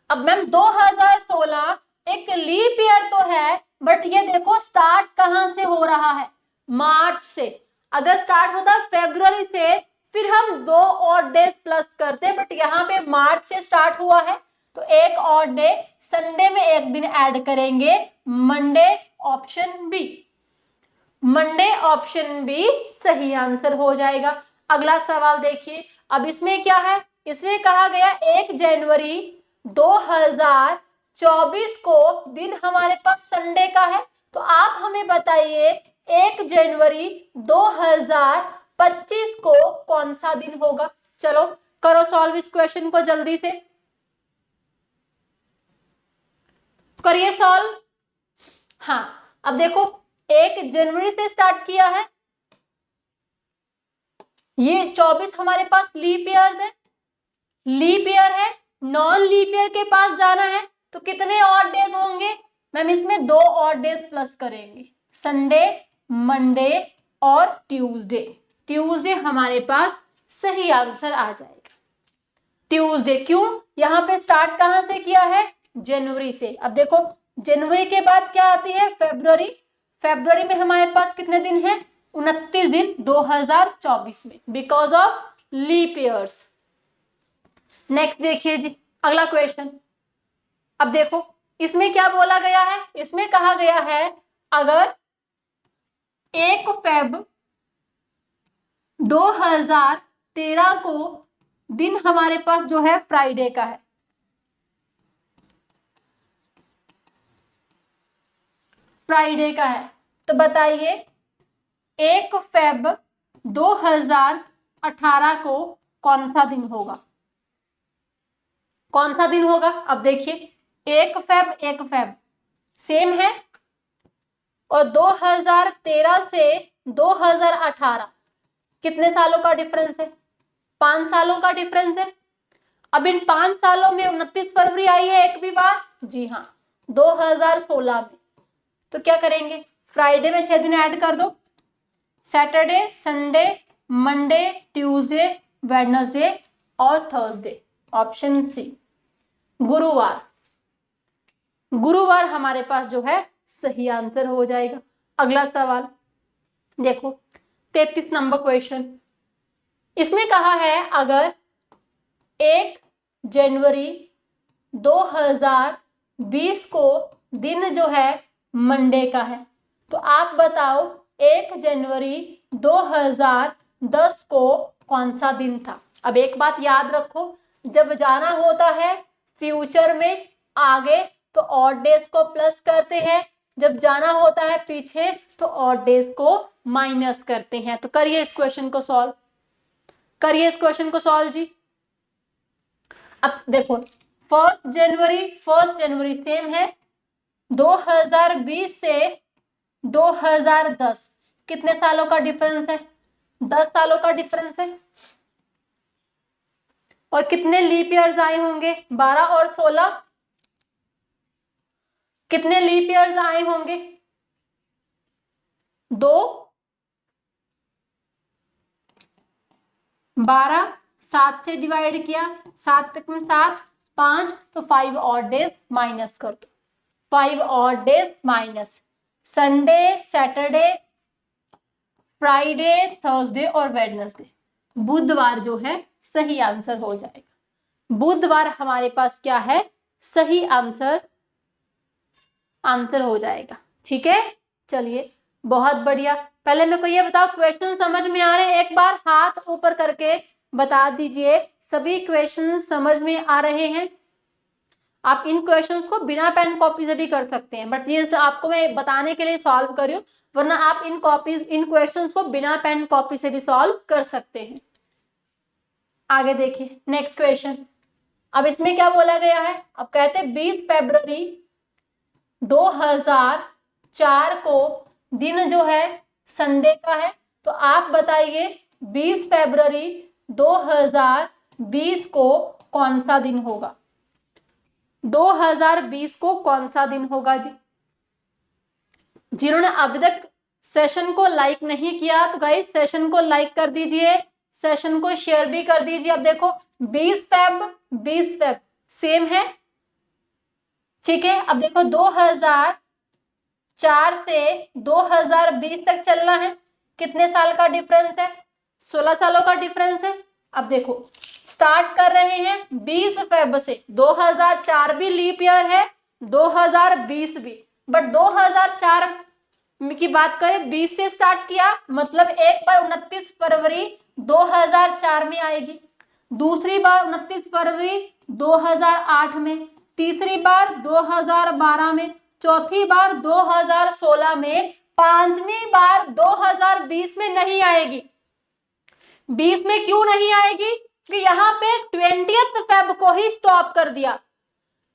अब मैम 2016 एक लीप ईयर तो है, बट ये देखो स्टार्ट कहां से हो रहा है, मार्च से। अगर स्टार्ट होता फरवरी से फिर हम 2 और डेज प्लस करते, बट यहाँ पे मार्च से स्टार्ट हुआ है तो 1 और डे, संडे में 1 दिन ऐड करेंगे, Monday. Option B, Monday option B सही आंसर हो जाएगा। अगला सवाल देखिए। अब इसमें क्या है, इसमें कहा गया 1 जनवरी 2024 को दिन हमारे पास संडे का है, तो आप हमें बताइए 1 जनवरी 2025 को कौन सा दिन होगा। चलो करो सॉल्व इस क्वेश्चन को जल्दी से, करिए सॉल्व। हाँ अब देखो 1 जनवरी से स्टार्ट किया है, ये 24 हमारे पास लीप ईयर है, लीप ईयर है। नॉन लीप ईयर के पास जाना है तो कितने ऑड डेज होंगे मैम, इसमें 2 ऑड डेज प्लस करेंगे, संडे, मंडे और ट्यूसडे। ट्यूसडे हमारे पास सही आंसर आ जाएगा। ट्यूसडे क्यों, यहाँ पे स्टार्ट कहां से किया है, जनवरी से। अब देखो जनवरी के बाद क्या आती है, फरवरी। फरवरी में हमारे पास कितने दिन है, 29 दिन 2024 में, because of leap years. Next देखिए जी अगला क्वेश्चन। अब देखो इसमें क्या बोला गया है, इसमें कहा गया है अगर 1 फेब 2013 को दिन हमारे पास जो है फ्राइडे का है, फ्राइडे का है, तो बताइए 1 फेब 2018 को कौन सा दिन होगा, कौन सा दिन होगा। अब देखिए 1 फेब सेम है, और 2013 से 2018 कितने सालों का डिफरेंस है, 5 सालों का डिफरेंस है। अब इन 5 सालों में 29 फरवरी आई है एक भी बार, जी हाँ 2016 में। तो क्या करेंगे, फ्राइडे में 6 दिन ऐड कर दो, Saturday, Sunday, Monday, Tuesday, Wednesday और थर्सडे। ऑप्शन सी गुरुवार, गुरुवार हमारे पास जो है सही आंसर हो जाएगा। अगला सवाल देखो 33 नंबर क्वेश्चन। इसमें कहा है अगर 1 जनवरी 2020 को दिन जो है मंडे का है, तो आप बताओ 1 जनवरी 2010 को कौन सा दिन था। अब एक बात याद रखो, जब जाना होता है फ्यूचर में आगे तो ऑड डेज को प्लस करते हैं, जब जाना होता है पीछे तो ऑड डेज को माइनस करते हैं। तो करिए इस क्वेश्चन को सॉल्व, करिए इस क्वेश्चन को सॉल्व जी। अब देखो 1 जनवरी सेम है, 2020 से 2010 कितने सालों का डिफरेंस है, 10 सालों का डिफरेंस है। और कितने लीप ईयर्स आए होंगे, 12 और 16, कितने लीप ईयर्स आए होंगे, 2, 12, 7 से डिवाइड किया, 7 तक में 7, 5, तो 5 ऑड डेज माइनस कर दो, 5 odd days minus Sunday, Saturday, Friday, Thursday और वेडनेसडे। बुधवार जो है सही आंसर हो जाएगा। बुधवार हमारे पास क्या है, सही आंसर हो जाएगा। ठीक है चलिए बहुत बढ़िया। पहले मेरे को ये बताओ क्वेश्चन समझ में आ रहे हैं, एक बार हाथ ऊपर करके बता दीजिए सभी क्वेश्चन समझ में आ रहे हैं। आप इन क्वेश्चंस को बिना पेन कॉपी से भी कर सकते हैं, बट ये आपको मैं बताने के लिए सॉल्व कर रही हूँ, वरना आप इन क्वेश्चंस को बिना पेन कॉपी से भी सॉल्व कर सकते हैं। आगे देखिए नेक्स्ट क्वेश्चन। अब इसमें क्या बोला गया है, अब कहते हैं 20 फरवरी 2004 को दिन जो है संडे का है, तो आप बताइए 20 फरवरी 2020 को कौन सा दिन होगा? 2020 को कौन सा दिन होगा जी? जिन्होंने अभी तक सेशन को लाइक नहीं किया तो गाइस सेशन को लाइक कर दीजिए, सेशन को शेयर भी कर दीजिए। अब देखो 20 फेब सेम है, ठीक है। अब देखो 2004 से 2020 तक चलना है, कितने साल का डिफरेंस है? 16 सालों का डिफरेंस है। अब देखो स्टार्ट कर रहे हैं 20 फेब से, 2004 भी लीप ईयर है, 2020 भी, बट 2004 की बात करें 20 से स्टार्ट किया, मतलब एक बार 29 फरवरी 2004 में आएगी, दूसरी बार 29 फरवरी 2008 में, तीसरी बार 2012 में, चौथी बार 2016 में, पांचवी बार 2020 में नहीं आएगी। 20 में क्यों नहीं आएगी? कि यहाँ पे 20 फेब को ही स्टॉप कर दिया,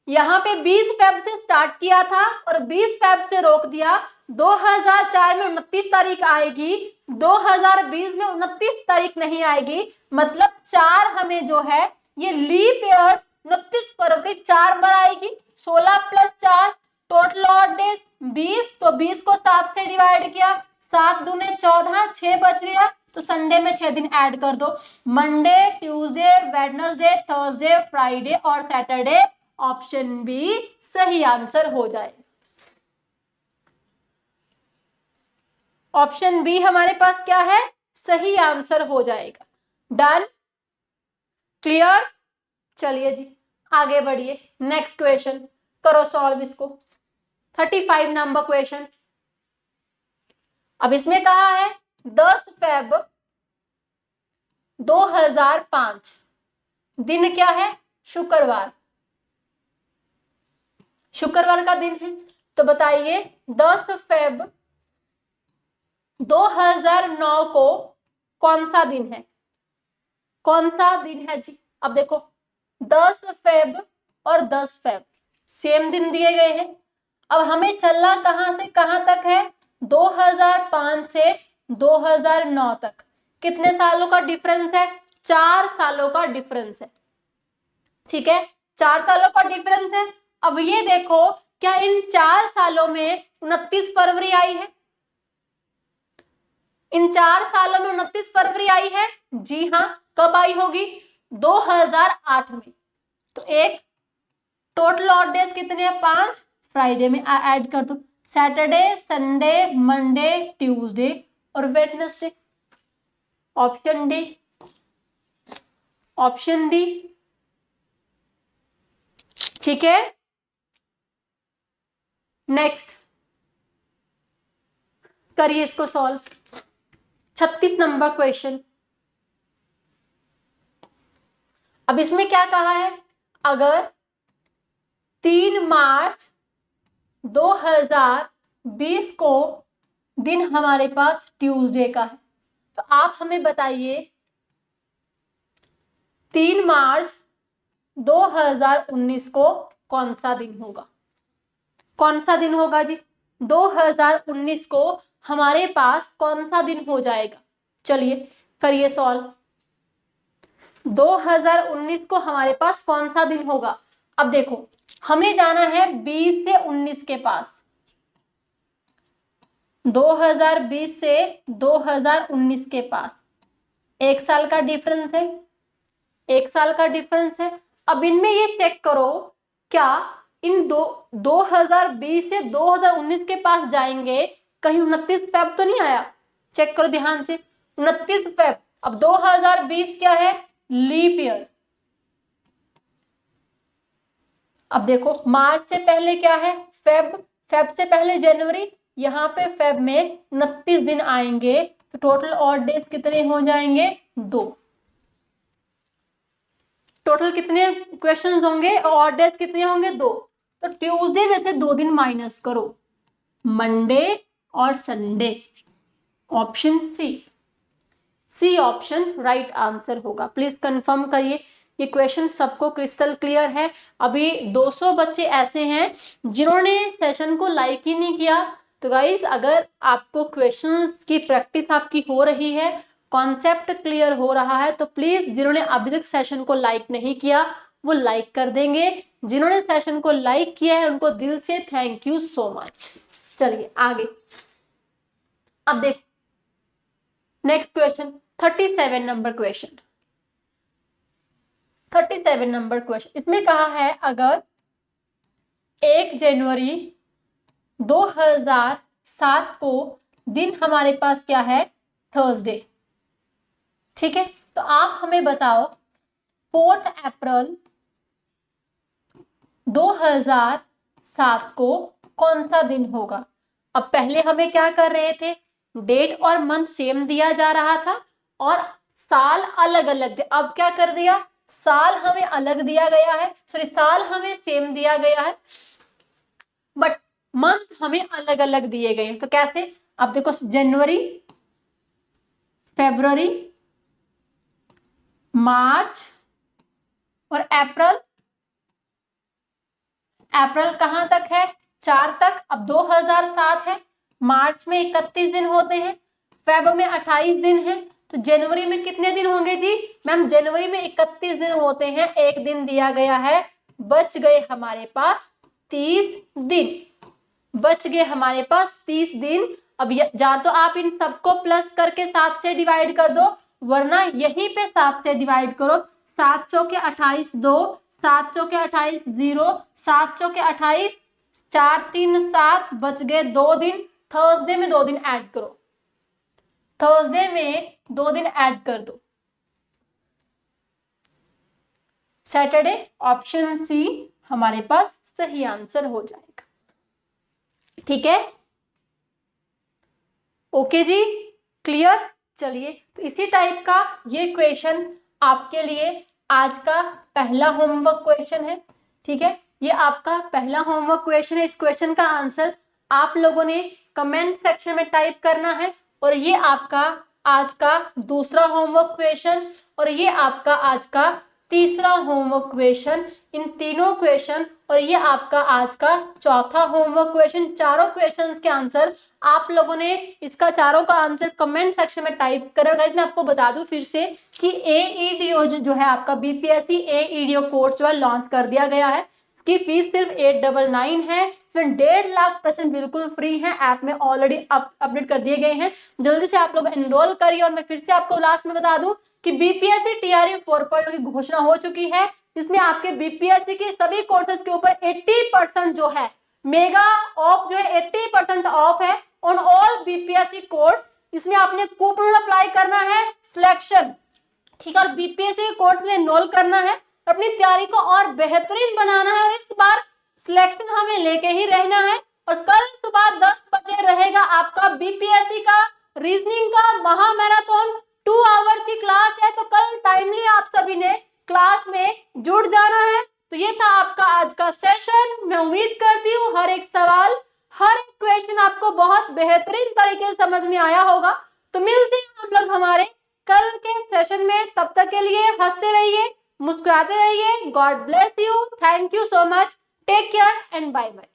यहाँ पे 20 फेब से स्टार्ट किया था और 20 फेब से रोक दिया। 2004 में 29 तारीख आएगी, 2020 में 29 तारीख नहीं आएगी, मतलब 4 हमें जो है ये लीप ईयर्स 29 फरवरी 4 बार आएगी, 16 + 4 टोटल ऑड डेज 20, तो 20 को 7 से डिवाइड किया, 7 दूने 14, 6 बच गया, तो संडे में 6 दिन ऐड कर दो, Monday, Tuesday, Wednesday, Thursday, Friday और सैटरडे। ऑप्शन बी सही आंसर हो जाए। ऑप्शन बी हमारे पास क्या है? सही आंसर हो जाएगा। Done, clear? चलिए जी आगे बढ़िए, नेक्स्ट क्वेश्चन करो सॉल्व इसको। 35 नंबर क्वेश्चन। अब इसमें कहा है 10 फेब 2005, दिन क्या है? शुक्रवार, शुक्रवार का दिन है, तो बताइए 10 फेब 2009 को कौन सा दिन है? कौन सा दिन है जी? अब देखो 10 फेब और 10 फेब सेम दिन दिए गए हैं। अब हमें चलना कहां से कहां तक है? 2005 से 2009 तक। कितने सालों का डिफरेंस है? 4 सालों का डिफरेंस है, ठीक है, 4 सालों का डिफरेंस है। अब ये देखो क्या इन 4 सालों में 29 फरवरी आई है? इन 4 सालों में 29 फरवरी आई है? जी हाँ। कब आई होगी? 2008 में। तो एक टोटल ऑड डेज कितने हैं? 5, फ्राइडे में ऐड कर दो, सैटरडे, संडे, मंडे, ट्यूसडे और Wednesday. Option D, option D, ठीक है। नेक्स्ट करिए इसको सॉल्व। 36 number question. अब इसमें क्या कहा है? अगर 3 मार्च 2020 को दिन हमारे पास ट्यूसडे का है, तो आप हमें बताइए 3 मार्च 2019 को कौन सा दिन होगा? कौन सा दिन होगा जी? 2019 को हमारे पास कौन सा दिन हो जाएगा? चलिए करिए सॉल्व। 2019 को हमारे पास कौन सा दिन होगा? अब देखो हमें जाना है 20 से 19 के पास, 2020 से 2019 के पास 1 साल का डिफरेंस है, 1 साल का डिफरेंस है। अब इनमें ये चेक करो क्या इन 2020 से 2019 के पास जाएंगे, कहीं 29 फेब तो नहीं आया? चेक करो ध्यान से, 29 फेब। अब 2020 क्या है? Leap year. अब देखो मार्च से पहले क्या है? फेब, फेब से पहले जनवरी, यहाँ पे फेब में 29 दिन आएंगे, तो टोटल ऑड डेज कितने हो जाएंगे? 2। टोटल कितने क्वेश्चंस होंगे, और डेज कितने होंगे, 2। तो ट्यूसडे में से 2 दिन माइनस करो, मंडे और Sunday. Option C option right answer होगा। प्लीज कंफर्म करिए ये क्वेश्चन सबको क्रिस्टल क्लियर है। अभी 200 बच्चे ऐसे हैं जिन्होंने सेशन को लाइक ही नहीं किया। तो गाइस, अगर आपको क्वेश्चंस की प्रैक्टिस आपकी हो रही है, कॉन्सेप्ट क्लियर हो रहा है, तो प्लीज जिन्होंने अभी तक सेशन को लाइक नहीं किया वो लाइक कर देंगे। जिन्होंने सेशन को लाइक किया है उनको दिल से थैंक यू सो मच। चलिए आगे, अब देखो next question 37 number question. 37 number question, इसमें कहा है अगर 1 जनवरी 2007 को दिन हमारे पास क्या है, थर्सडे, ठीक है, तो आप हमें बताओ 4 अप्रैल 2007 को कौन सा दिन होगा। अब पहले हमें क्या कर रहे थे, डेट और मंथ सेम दिया जा रहा था और साल अलग अलग थे। अब क्या कर दिया, साल हमें अलग दिया गया है, सॉरी साल हमें सेम दिया गया है बट मंथ हमें अलग अलग दिए गए हैं। तो कैसे, अब देखो जनवरी, फरवरी, मार्च और अप्रैल। अप्रैल कहां तक है, 4 तक। अब 2007 है, मार्च में 31 दिन होते हैं, फेब में 28 दिन है, तो जनवरी में कितने दिन होंगे जी मैम, जनवरी में 31 दिन होते हैं, एक दिन दिया गया है, बच गए हमारे पास 30 दिन, बच गए हमारे पास 30 दिन। अब या तो आप इन सबको प्लस करके 7 से डिवाइड कर दो, वरना यहीं पे 7 से डिवाइड करो। 7 चौके 28 2, 7 चौके 28 0, 7 चौके 28, 4 3 7, बच गए 2 दिन। थर्सडे में 2 दिन ऐड करो, थर्सडे में 2 दिन ऐड कर दो, सैटरडे। ऑप्शन सी हमारे पास सही आंसर हो जाएगा, ठीक है, ओके जी, क्लियर। चलिए, तो इसी टाइप का ये क्वेश्चन आपके लिए आज का पहला होमवर्क क्वेश्चन है, ठीक है, ये आपका पहला होमवर्क क्वेश्चन है। इस क्वेश्चन का आंसर आप लोगों ने कमेंट सेक्शन में टाइप करना है, और ये आपका आज का दूसरा होमवर्क क्वेश्चन और ये आपका आज का तीसरा होमवर्क क्वेश्चन, इन तीनों क्वेश्चन और ये आपका आज का चौथा होमवर्क क्वेश्चन। चारों क्वेश्चंस के आंसर आप लोगों ने इसका चारों का आंसर कमेंट सेक्शन में टाइप करा। गाइस मैं आपको बता दूं फिर से कि एईडीओ जो है आपका बीपीएससी एईडीओ कोर्स जो है लॉन्च कर दिया गया है। इसकी फीस सिर्फ 899 है, इसमें 1.5 लाख प्रश्न बिल्कुल फ्री हैं, ऐप में ऑलरेडी अपडेट कर दिए गए हैं। जल्दी से आप लोग एनरोल करिए। और मैं फिर से आपको लास्ट में बता दूं कि बीपीएससी टीआरई 4.0 की घोषणा हो चुकी है, जिसमें आपके बीपीएससी के सभी कोर्सेज के ऊपर 80% जो है मेगा ऑफ जो है 80% ऑफ है ऑन ऑल बीपीएससी कोर्स। इसमें आपने कूपन अप्लाई करना है, सिलेक्शन, ठीक है, और बीपीएससी के कोर्स में एनरोल करना है, अपनी तैयारी को और बेहतरीन बनाना है। और इस बार सिलेक्शन हमें लेके ही रहना है। और कल सुबह 10 बजे रहेगा आपका बीपीएससी का रीजनिंग का महा मैराथन, 2 आवर्स की क्लास है, तो कल टाइमली आप सभी ने क्लास में जुड़ जाना है। तो ये था आपका आज का सेशन। मैं उम्मीद करती हूँ हर एक सवाल, हर एक क्वेश्चन आपको बहुत बेहतरीन तरीके से समझ में आया होगा। तो मिलते हैं हम लोग हमारे कल के सेशन में, तब तक के लिए हंसते रहिए, मुस्कुराते रहिए। God bless you, thank you so much, take care and bye bye.